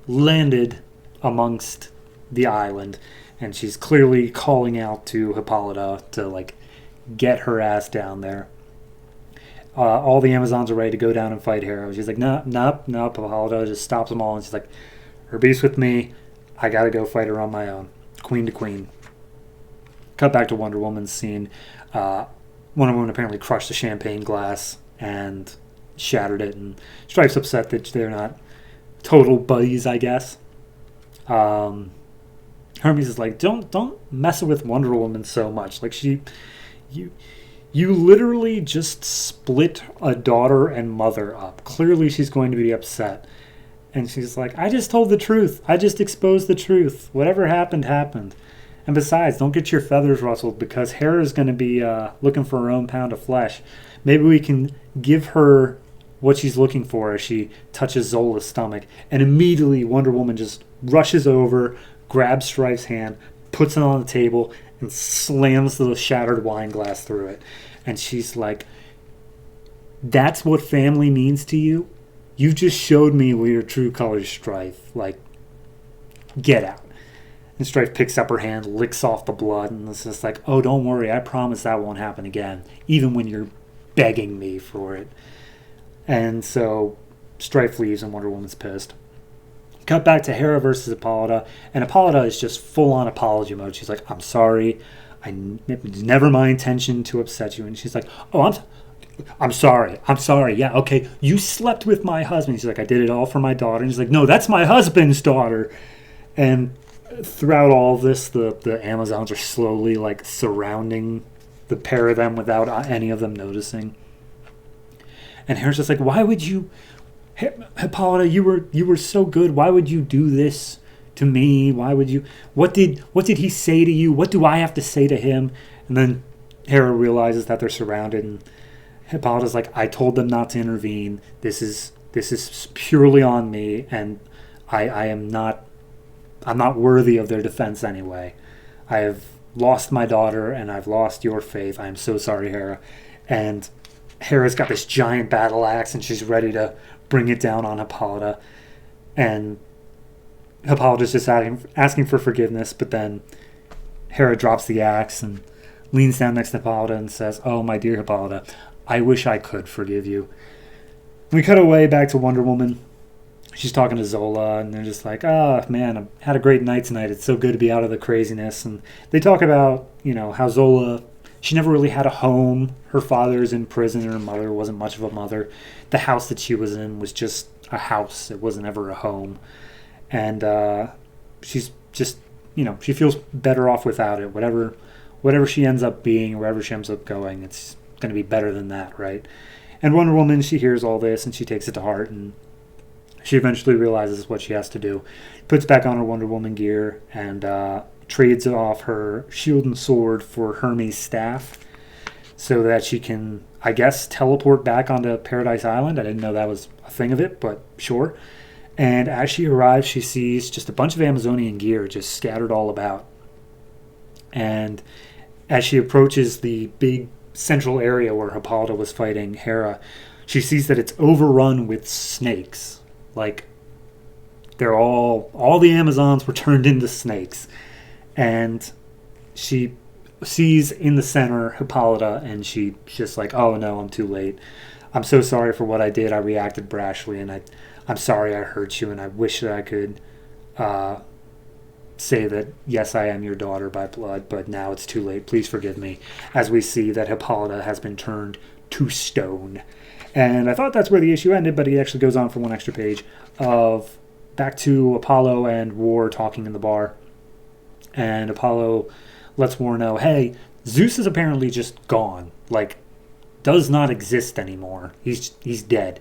landed amongst the island, and she's clearly calling out to Hippolyta to, like, get her ass down there. All the Amazons are ready to go down and fight Hera. She's like, nope. Hippolyta just stops them all, and she's like, her beef's with me. I gotta go fight her on my own. Queen to queen. Cut back to Wonder Woman's scene. Wonder Woman apparently crushed the champagne glass and shattered it, and Strife's upset that they're not total buddies, I guess. Hermes is like, don't mess with Wonder Woman so much. Like, you literally just split a daughter and mother up. Clearly she's going to be upset. And she's like, I just told the truth. I just exposed the truth. Whatever happened, happened. And besides, don't get your feathers rustled because Hera's going to be looking for her own pound of flesh. Maybe we can give her what she's looking for as she touches Zola's stomach. And immediately Wonder Woman just rushes over, grabs Strife's hand, puts it on the table, and slams the shattered wine glass through it. And she's like, that's what family means to you? You just showed me what your true colors, Strife. Like, get out. And Strife picks up her hand, licks off the blood, and it's just like, oh, don't worry, I promise that won't happen again, even when you're begging me for it. And so Strife leaves, and Wonder Woman's pissed. Cut back to Hera versus Hippolyta, and Hippolyta is just full-on apology mode. She's like, I'm sorry. It was never my intention to upset you. And she's like, oh, I'm sorry. Yeah, okay. You slept with my husband. She's like, I did it all for my daughter. And she's like, no, that's my husband's daughter. And throughout all of this, the Amazons are slowly like surrounding the pair of them without any of them noticing. And Hera's just like, why would you, Hippolyta, you were so good. Why would you do this to me? Why would you? What did he say to you? What do I have to say to him? And then Hera realizes that they're surrounded, and Hippolyta's like, I told them not to intervene. This is purely on me, and I'm not worthy of their defense anyway. I have lost my daughter, and I've lost your faith. I am so sorry, Hera. And Hera's got this giant battle axe, and she's ready to bring it down on Hippolyta. And Hippolyta's just asking for forgiveness, but then Hera drops the axe and leans down next to Hippolyta and says, oh, my dear Hippolyta, I wish I could forgive you. We cut away back to Wonder Woman. She's talking to Zola, and they're just like, oh, man, I had a great night tonight. It's so good to be out of the craziness. And they talk about, how Zola, she never really had a home. Her father's in prison, and her mother wasn't much of a mother. The house that she was in was just a house. It wasn't ever a home. And she's just, she feels better off without it. Whatever she ends up being, wherever she ends up going, it's going to be better than that, right? And Wonder Woman, she hears all this, and she takes it to heart, and she eventually realizes what she has to do. Puts back on her Wonder Woman gear, and trades off her shield and sword for Hermes' staff, so that she can, I guess, teleport back onto Paradise Island. I didn't know that was a thing of it, but sure. And as she arrives, she sees just a bunch of Amazonian gear just scattered all about. And as she approaches the big central area where Hippolyta was fighting Hera, she sees that it's overrun with snakes. Like, they're all the Amazons were turned into snakes. And she sees in the center Hippolyta, and she's just like, oh no, I'm too late. I'm so sorry for what I did. I reacted brashly, and I'm sorry I hurt you, and I wish that I could say that, yes, I am your daughter by blood, but now it's too late. Please forgive me. As we see that Hippolyta has been turned to stone. And I thought that's where the issue ended, but he actually goes on for one extra page of back to Apollo and War talking in the bar. And Apollo lets War know, hey, Zeus is apparently just gone. Like, does not exist anymore. He's dead.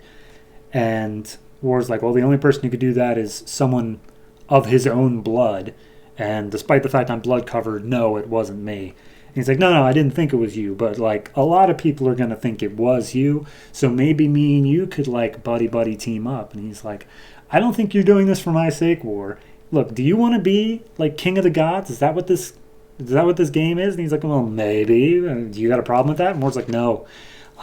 And War's like, well, the only person who could do that is someone of his own blood. And despite the fact I'm blood covered, no, it wasn't me. And he's like, no, I didn't think it was you. But, like, a lot of people are going to think it was you. So maybe me and you could, like, buddy team up. And he's like, I don't think you're doing this for my sake, War. Look, do you want to be, like, king of the gods? Is that what this game is? And he's like, well, maybe. Do you got a problem with that? And War's like, no,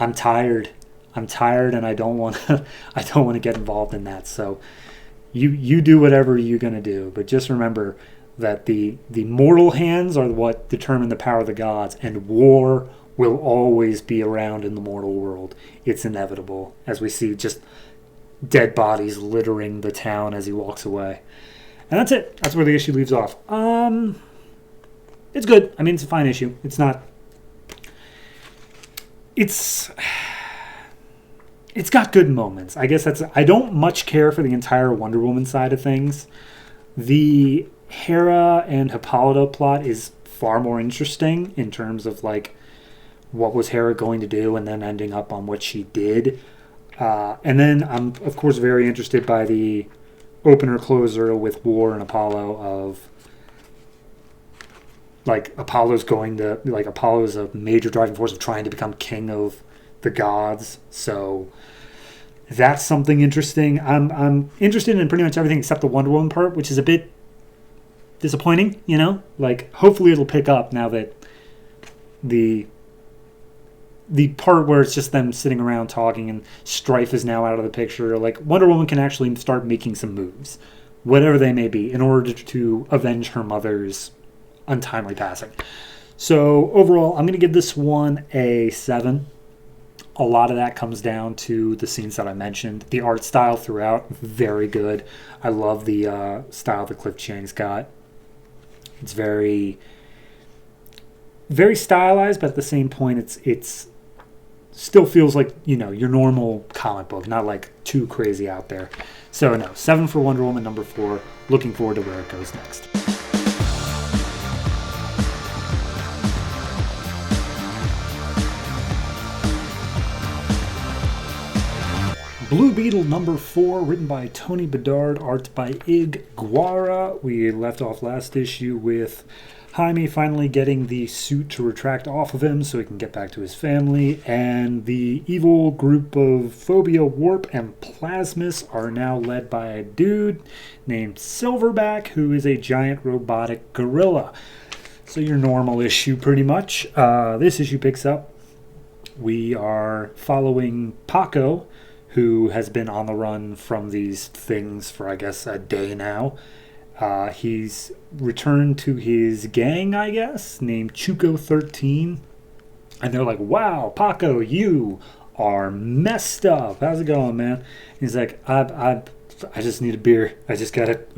I'm tired, and I don't want to get involved in that. So you do whatever you're going to do. But just remember that the mortal hands are what determine the power of the gods, and War will always be around in the mortal world. It's inevitable, as we see just dead bodies littering the town as he walks away. And that's it. That's where the issue leaves off. It's good. I mean, it's a fine issue. It's not... It's got good moments. I guess I don't much care for the entire Wonder Woman side of things. The Hera and Hippolyta plot is far more interesting in terms of, like, what was Hera going to do and then ending up on what she did. And then I'm, of course, very interested by the opener-closer with War and Apollo of, like, Apollo's a major driving force of trying to become king of the gods. So that's something interesting. I'm interested in pretty much everything except the Wonder Woman part, which is a bit disappointing, Like, hopefully it'll pick up now that the part where it's just them sitting around talking and Strife is now out of the picture. Like, Wonder Woman can actually start making some moves, whatever they may be, in order to avenge her mother's untimely passing. So overall, I'm going to give this one a 7. A lot of that comes down to the scenes that I mentioned. The art style throughout, very good. I love the style that Cliff Chang's got. It's very very stylized, but at the same point, it's still feels like, your normal comic book, not like too crazy out there. So no, 7 for Wonder Woman number 4. Looking forward to where it goes next. Blue Beetle number 4, written by Tony Bedard, art by Ig Guara. We left off last issue with Jaime finally getting the suit to retract off of him so he can get back to his family, and the evil group of Phobia, Warp, and Plasmus are now led by a dude named Silverback, who is a giant robotic gorilla. So your normal issue, pretty much. This issue picks up. We are following Paco, who has been on the run from these things for, I guess, a day now. He's returned to his gang, I guess, named Chuco 13. And they're like, wow, Paco, you are messed up. How's it going, man? He's like, I just need a beer. I just got it.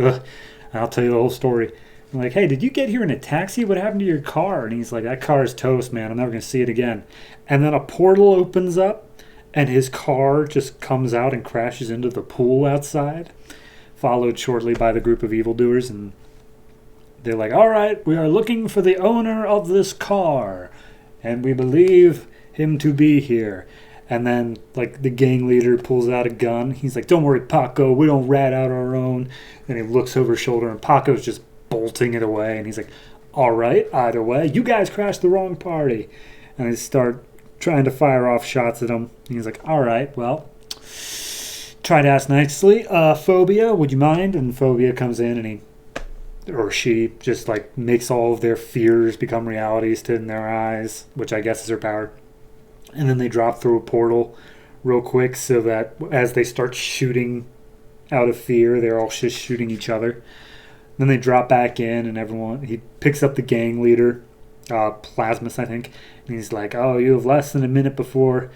I'll tell you the whole story. I'm like, hey, did you get here in a taxi? What happened to your car? And he's like, that car's toast, man. I'm never going to see it again. And then a portal opens up, and his car just comes out and crashes into the pool outside, followed shortly by the group of evildoers. And they're like, all right, we are looking for the owner of this car, and we believe him to be here. And then, like, the gang leader pulls out a gun. He's like, don't worry, Paco, we don't rat out our own. And he looks over his shoulder, and Paco's just bolting it away. And he's like, all right, either way, you guys crashed the wrong party. And they start trying to fire off shots at him. And he's like, all right, well, try to ask nicely. Phobia, would you mind? And Phobia comes in, and she just, like, makes all of their fears become realities in their eyes, which I guess is her power. And then they drop through a portal real quick so that as they start shooting out of fear, they're all just shooting each other. Then they drop back in, and he picks up the gang leader, Plasmus, I think, and he's like, oh, you have less than a minute before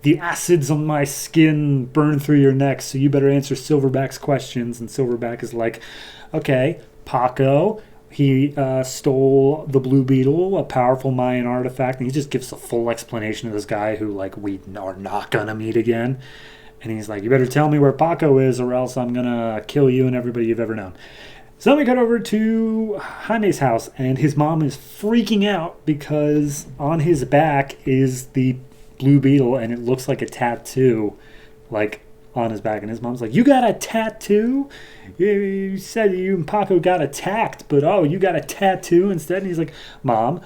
the acids on my skin burn through your neck, so you better answer Silverback's questions. And Silverback is like, okay, Paco, he stole the Blue Beetle, a powerful Mayan artifact, and he just gives a full explanation to this guy who, like, we are not gonna meet again. And he's like, you better tell me where Paco is, or else I'm gonna kill you and everybody you've ever known. So then we cut over to Jaime's house, and his mom is freaking out because on his back is the Blue Beetle, and it looks like a tattoo, like, on his back. And his mom's like, you got a tattoo? You said you and Paco got attacked, but you got a tattoo instead? And he's like, Mom,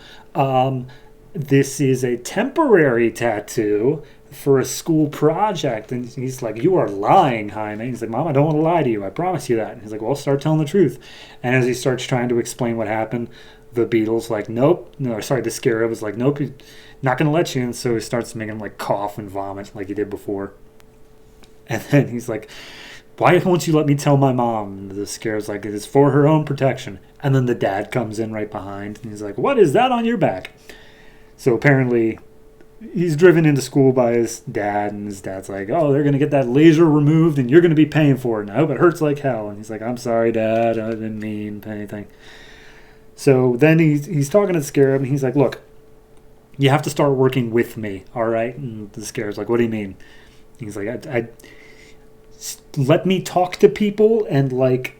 this is a temporary tattoo for a school project. And he's like, you are lying, Jaime. He's like, Mom, I don't want to lie to you. I promise you that. And he's like, well, start telling the truth. And as he starts trying to explain what happened, the Beetle's like, the Scarab is like, nope, he's not going to let you. And so he starts making him, like, cough and vomit like he did before. And then he's like, why won't you let me tell my mom? And the Scarab's like, it is for her own protection. And then the dad comes in right behind, and he's like, what is that on your back? So apparently he's driven into school by his dad, and his dad's like, oh, they're going to get that laser removed, and you're going to be paying for it. And I hope it hurts like hell. And he's like, I'm sorry, Dad. I didn't mean anything. So then he's talking to the Scarab, and he's like, look, you have to start working with me, all right? And the Scarab's like, what do you mean? He's like, I let me talk to people and, like,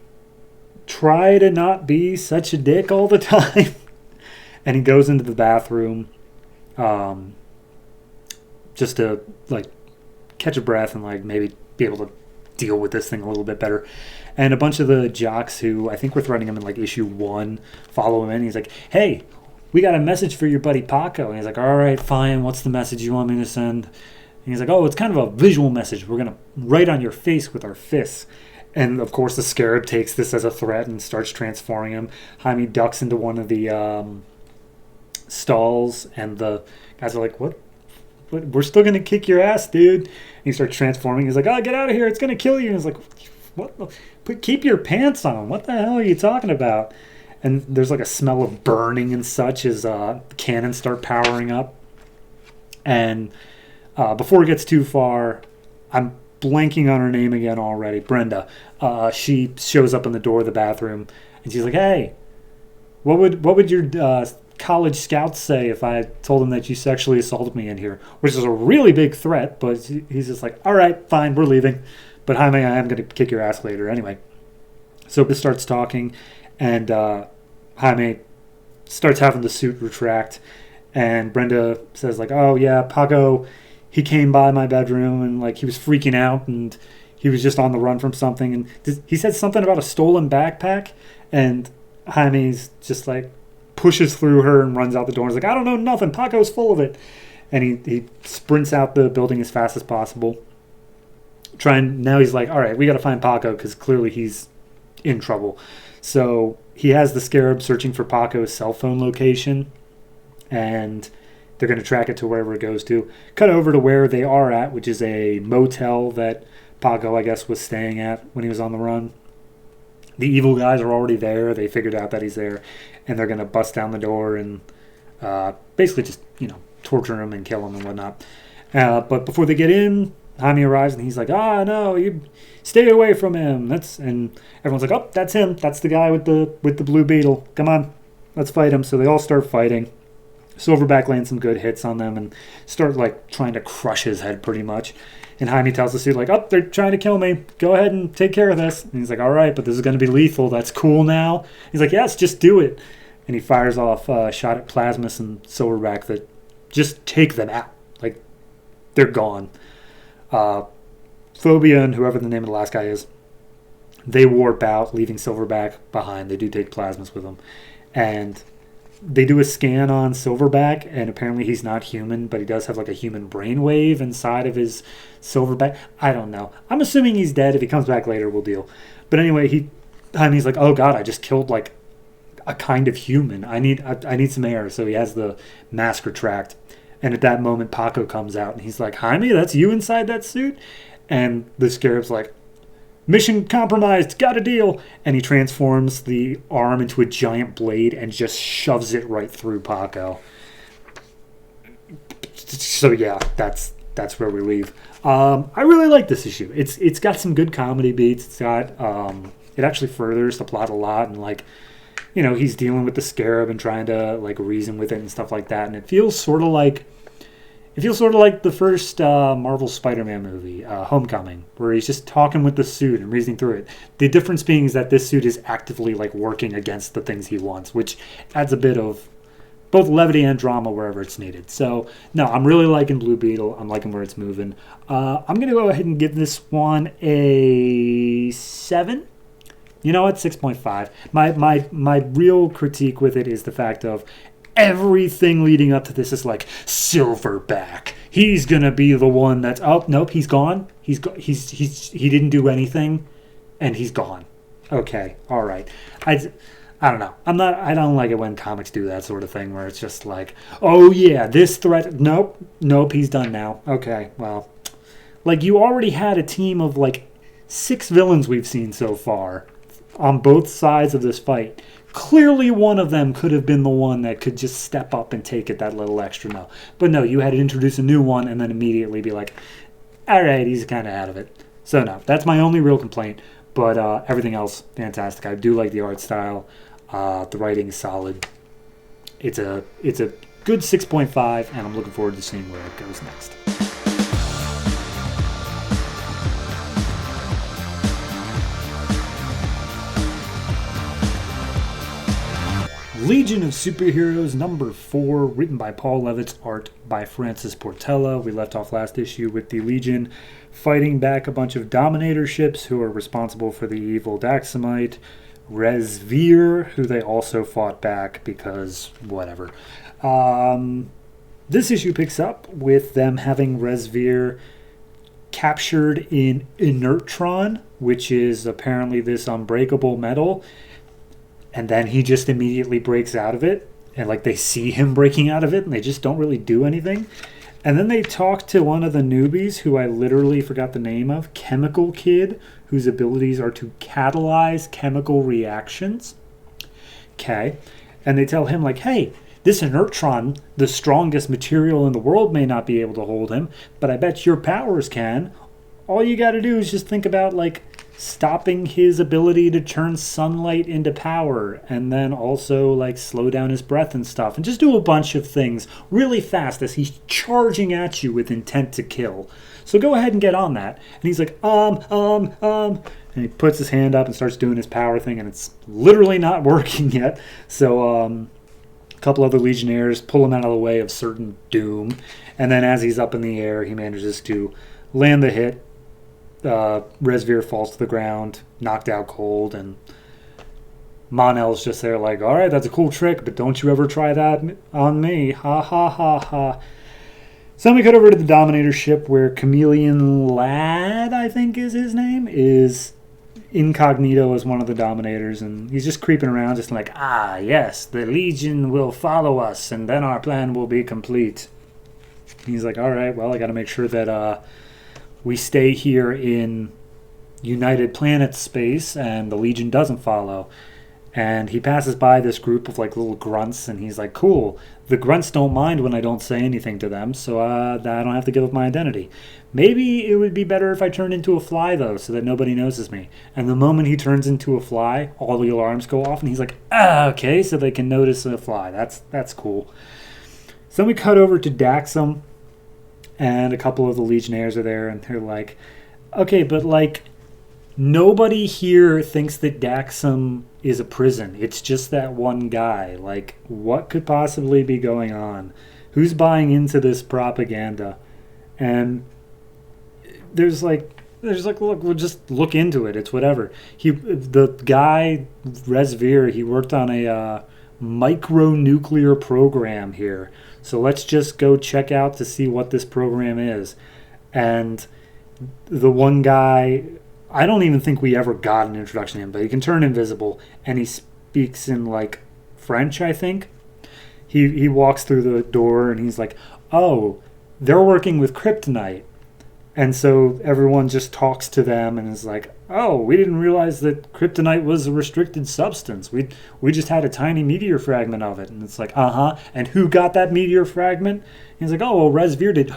try to not be such a dick all the time. And he goes into the bathroom just to, like, catch a breath and, like, maybe be able to deal with this thing a little bit better. And a bunch of the jocks who I think were threatening him in, like, issue 1 follow him in. He's like, hey, we got a message for your buddy Paco. And he's like, all right, fine. What's the message you want me to send? And he's like, oh, it's kind of a visual message. We're going to write on your face with our fists. And, of course, the Scarab takes this as a threat and starts transforming him. Jaime ducks into one of the stalls, and the guys are like, what? We're still going to kick your ass, dude. And he starts transforming. He's like, oh, get out of here. It's going to kill you. And he's like, what? Keep your pants on. What the hell are you talking about? And there's, like, a smell of burning and such as cannons start powering up. And before it gets too far, I'm blanking on her name again already. Brenda. She shows up in the door of the bathroom, and she's like, "Hey, what would your college scouts say if I told them that you sexually assaulted me in here? Which is a really big threat, but he's just like, all right, fine, we're leaving. But Jaime, I am going to kick your ass later anyway. Sopa starts talking, and Jaime starts having the suit retract. And Brenda says, like, oh, yeah, Paco, he came by my bedroom, and, like, he was freaking out, and he was just on the run from something. And he said something about a stolen backpack, and Jaime's just, like, pushes through her and runs out the door. He's like, I don't know nothing. Paco's full of it. And he sprints out the building as fast as possible. Now he's like, all right, we got to find Paco because clearly he's in trouble. So he has the Scarab searching for Paco's cell phone location, and they're going to track it to wherever it goes to. Cut over to where they are at, which is a motel that Paco, I guess, was staying at when he was on the run. The evil guys are already there. They figured out that he's there, and they're going to bust down the door and basically just, torture him and kill him and whatnot. But before they get in, Jaime arrives, and he's like, no, you stay away from him. And everyone's like, oh, that's him. That's the guy with the blue beetle. Come on, let's fight him. So they all start fighting. Silverback lands some good hits on them and start, like, trying to crush his head pretty much. And Jaime tells the suit, like, oh, they're trying to kill me. Go ahead and take care of this. And he's like, all right, but this is going to be lethal. That's cool now. He's like, yes, just do it. And he fires off a shot at Plasmus and Silverback that just take them out. Like, they're gone. Phobia and whoever the name of the last guy is, they warp out, leaving Silverback behind. They do take Plasmus with them. And they do a scan on Silverback, and apparently he's not human, but he does have like a human brainwave inside of his Silverback. I don't know. I'm assuming he's dead. If he comes back later, we'll deal. But anyway, he's like, oh god, I just killed like a kind of human. I need some air. So he has the mask retract. And at that moment, Paco comes out, and he's like, Jaime, that's you inside that suit? And the Scarab's like, mission compromised, got a deal. And he transforms the arm into a giant blade and just shoves it right through Paco. So yeah, that's where we leave. I really like this issue. It's got some good comedy beats. It's got it actually furthers the plot a lot, and like, he's dealing with the Scarab and trying to like reason with it and stuff like that. And it feels sort of like the first Marvel Spider-Man movie, Homecoming, where he's just talking with the suit and reasoning through it. The difference being is that this suit is actively like working against the things he wants, which adds a bit of both levity and drama wherever it's needed. So, no, I'm really liking Blue Beetle. I'm liking where it's moving. I'm going to go ahead and give this one a 7. You know what? 6.5. My real critique with it is the fact of everything leading up to this is like Silverback. He's gonna be the one that's nope, he's gone. He didn't do anything, and he's gone. Okay, all right. I don't know. I don't like it when comics do that sort of thing where it's just like, oh yeah, this threat. Nope, he's done now. Okay, well, like you already had a team of like 6 villains we've seen so far on both sides of this fight. Clearly one of them could have been the one that could just step up and take it that little extra mile. But no, you had to introduce a new one and then immediately be like, all right, he's kind of out of it. So no, that's my only real complaint. But everything else, fantastic. I do like the art style. The writing is solid. It's a good 6.5, and I'm looking forward to seeing where it goes next. Legion of Superheroes number 4, written by Paul Levitz, art by Francis Portela. We left off last issue with the Legion fighting back a bunch of Dominator ships who are responsible for the evil Daxamite, Resvir, who they also fought back because whatever. This issue picks up with them having Resvir captured in Inertron, which is apparently this unbreakable metal. And then he just immediately breaks out of it. And like they see him breaking out of it and they just don't really do anything. And then they talk to one of the newbies who I literally forgot the name of, Chemical Kid, whose abilities are to catalyze chemical reactions. Okay. And they tell him like, hey, this Inertron, the strongest material in the world, may not be able to hold him, but I bet your powers can. All you got to do is just think about like stopping his ability to turn sunlight into power, and then also like slow down his breath and stuff, and just do a bunch of things really fast as he's charging at you with intent to kill. So go ahead and get on that. And he's like, and he puts his hand up and starts doing his power thing, and it's literally not working yet. So a couple other Legionnaires pull him out of the way of certain doom, and then as he's up in the air, he manages to land the hit. Resveer falls to the ground, knocked out cold, and Mon-El's just there like, all right, that's a cool trick, but don't you ever try that on me. Ha ha ha ha. So then we cut over to the Dominator ship where Chameleon Lad, I think is his name, is incognito as one of the Dominators, and he's just creeping around just like, yes, the Legion will follow us, and then our plan will be complete. He's like, all right, well, I got to make sure that we stay here in United Planet space and the Legion doesn't follow. And he passes by this group of like little grunts, and he's like, cool, the grunts don't mind when I don't say anything to them, so I don't have to give up my identity. Maybe it would be better if I turned into a fly, though, so that nobody notices me. And the moment he turns into a fly, all the alarms go off, and he's like, okay, so they can notice a fly. That's cool. So then we cut over to Daxam, and a couple of the Legionnaires are there, and they're like, okay, but like, nobody here thinks that Daxam is a prison. It's just that one guy. Like, what could possibly be going on? Who's buying into this propaganda? And there's like, look, we'll just look into it. It's whatever. The guy, Resveer, he worked on a micronuclear program here. So let's just go check out to see what this program is. And the one guy, I don't even think we ever got an introduction to him, but he can turn invisible, and he speaks in like French, I think. He walks through the door, and he's like, oh, they're working with kryptonite. And so everyone just talks to them and is like, oh, we didn't realize that kryptonite was a restricted substance. We just had a tiny meteor fragment of it. And it's like, and who got that meteor fragment? He's like, oh, well, Resveer did.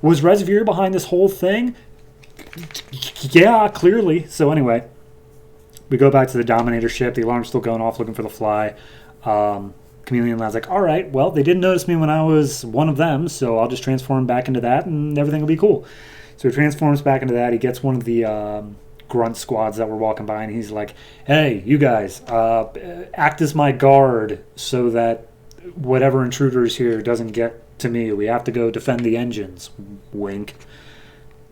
Was Resveer behind this whole thing? Yeah, clearly. So anyway, we go back to the Dominator ship. The alarm's still going off looking for the fly. Chameleon Lad's like, all right, well, they didn't notice me when I was one of them, so I'll just transform back into that and everything will be cool. So he transforms back into that. He gets one of the grunt squads that were walking by, and he's like, hey, you guys, act as my guard so that whatever intruder is here doesn't get to me. We have to go defend the engines. Wink.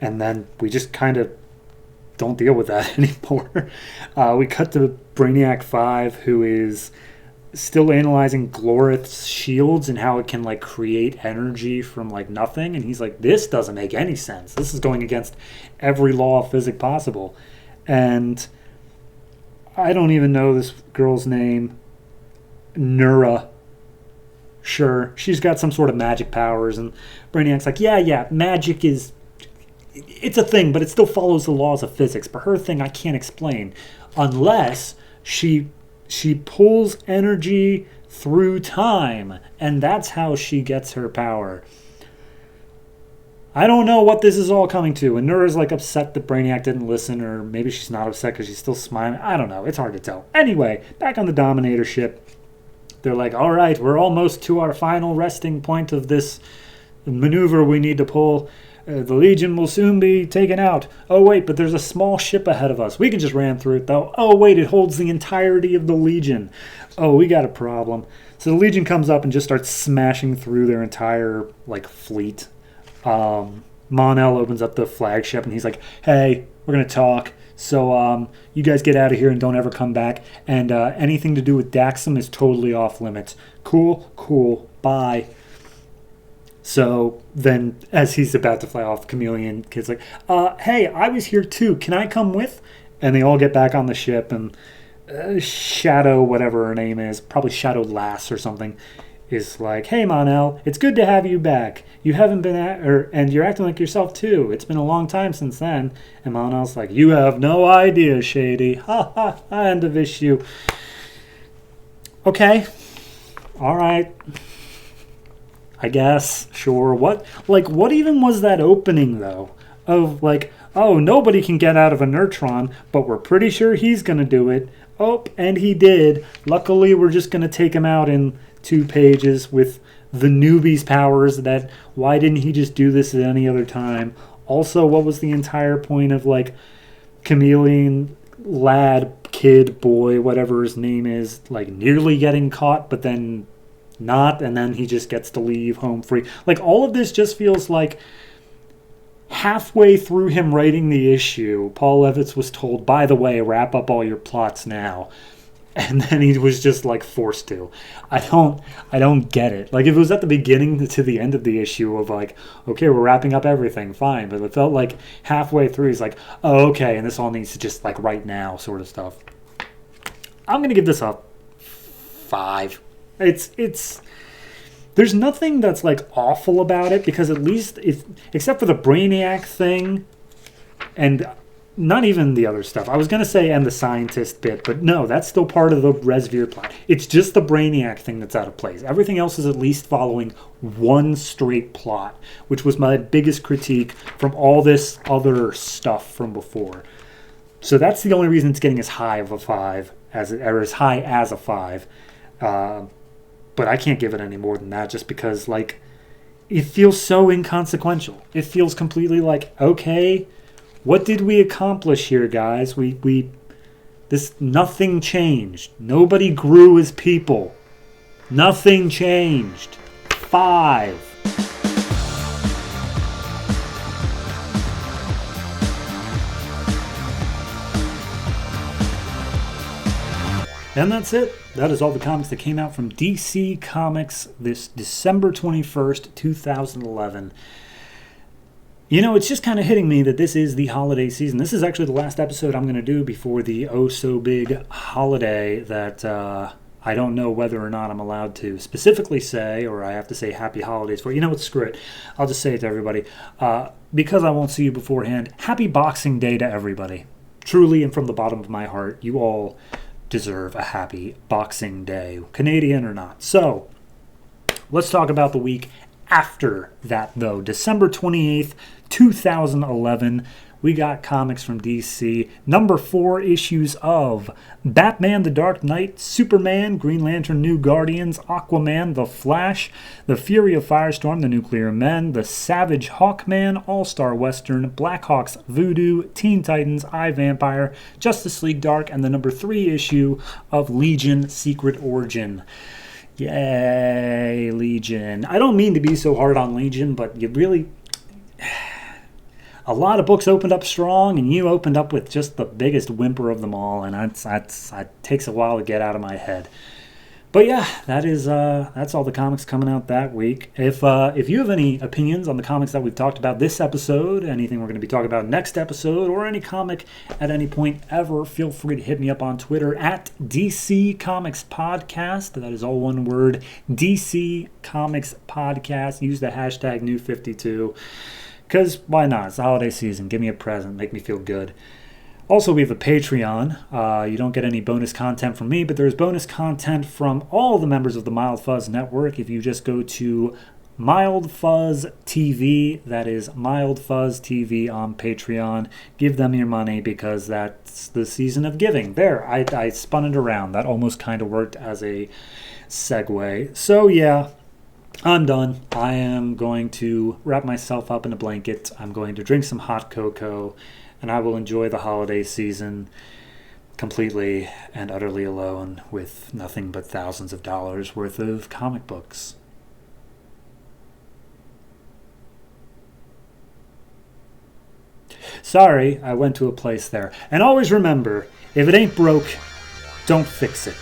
And then we just kind of don't deal with that anymore. We cut to Brainiac 5, who is still analyzing Glorith's shields and how it can like create energy from like nothing. And he's like, this doesn't make any sense. This is going against every law of physics possible. And I don't even know this girl's name. Nura. Sure, she's got some sort of magic powers. And Brainiac's like, yeah, magic is... it's a thing, but it still follows the laws of physics. But her thing I can't explain unless she pulls energy through time, and that's how she gets her power. I don't know what this is all coming to, and Nura's like upset that Brainiac didn't listen, or maybe she's not upset because she's still smiling. I don't know. It's hard to tell. Anyway, back on the Dominator ship, they're like, all right, we're almost to our final resting point of this maneuver we need to pull. The Legion will soon be taken out. Oh, wait, but there's a small ship ahead of us. We can just ram through it, though. Oh, wait, it holds the entirety of the Legion. Oh, we got a problem. So the Legion comes up and just starts smashing through their entire, like, fleet. Mon-El opens up the flagship, and he's like, hey, we're going to talk. So you guys get out of here and don't ever come back. And anything to do with Daxam is totally off limits. Cool, bye. So then, as he's about to fly off, Chameleon Kid's like, hey, I was here too. Can I come with? And they all get back on the ship, and Shadow, whatever her name is, probably Shadow Lass or something, is like, hey, Mon-El, it's good to have you back. You haven't been and you're acting like yourself too. It's been a long time since then. And Mon-El's like, you have no idea, Shady. Ha, end of issue. Okay. All right. I guess, sure. What even was that opening, though? of like, oh, nobody can get out of a Nurtron, but we're pretty sure he's going to do it. Oh, and he did. Luckily, we're just going to take him out in 2 pages with the newbie's powers. That why didn't he just do this at any other time? Also, what was the entire point of like chameleon lad, kid, boy, whatever his name is, like nearly getting caught, but then not, and then he just gets to leave home free? Like, all of this just feels like halfway through him writing the issue, Paul Levitz was told, by the way, wrap up all your plots now. And then he was just like forced to. I don't get it. Like, if it was at the beginning to the end of the issue of like, okay, we're wrapping up everything, fine. But it felt like halfway through he's like, oh, okay, and this all needs to just like right now sort of stuff. I'm gonna give this a 5. It's there's nothing that's like awful about it, because at least except for the Brainiac thing and not even the other stuff. I was going to say and the scientist bit, but no, that's still part of the Resvere plot. It's just the Brainiac thing that's out of place. Everything else is at least following one straight plot, which was my biggest critique from all this other stuff from before. So that's the only reason it's getting as high of a 5 or as high as a 5. But I can't give it any more than that, just because like it feels so inconsequential. It feels completely like, okay, what did we accomplish here, guys? Nothing changed. Nobody grew as people. Nothing changed. 5. And that's it. That is all the comics that came out from DC Comics this December 21st, 2011. You know, it's just kind of hitting me that this is the holiday season. This is actually the last episode I'm going to do before the oh-so-big holiday that I don't know whether or not I'm allowed to specifically say, or I have to say happy holidays for. You know what, screw it. I'll just say it to everybody. Because I won't see you beforehand, happy Boxing Day to everybody. Truly, and from the bottom of my heart, you all deserve a happy Boxing Day, Canadian or not. So, let's talk about the week after that, though. December 28th, 2011, we got comics from DC. Number 4 issues of Batman, The Dark Knight, Superman, Green Lantern, New Guardians, Aquaman, The Flash, The Fury of Firestorm, The Nuclear Men, The Savage Hawkman, All-Star Western, Blackhawks Voodoo, Teen Titans, iVampire, Justice League Dark, and the number 3 issue of Legion, Secret Origin. Yay, Legion. I don't mean to be so hard on Legion, but you really... A lot of books opened up strong, and you opened up with just the biggest whimper of them all, and it takes a while to get out of my head. But yeah, that's all the comics coming out that week. If you have any opinions on the comics that we've talked about this episode, anything we're going to be talking about next episode, or any comic at any point ever, feel free to hit me up on Twitter at DC Comics Podcast. That is all one word, DC Comics Podcast. Use the hashtag New52. Because why not? It's the holiday season. Give me a present. Make me feel good. Also, we have a Patreon. You don't get any bonus content from me, but there's bonus content from all the members of the Mild Fuzz Network. If you just go to Mild Fuzz TV, that is Mild Fuzz TV on Patreon, give them your money, because that's the season of giving. There, I spun it around. That almost kind of worked as a segue. So, yeah. I'm done. I am going to wrap myself up in a blanket. I'm going to drink some hot cocoa, and I will enjoy the holiday season completely and utterly alone with nothing but thousands of dollars worth of comic books. Sorry, I went to a place there. And always remember, if it ain't broke, don't fix it.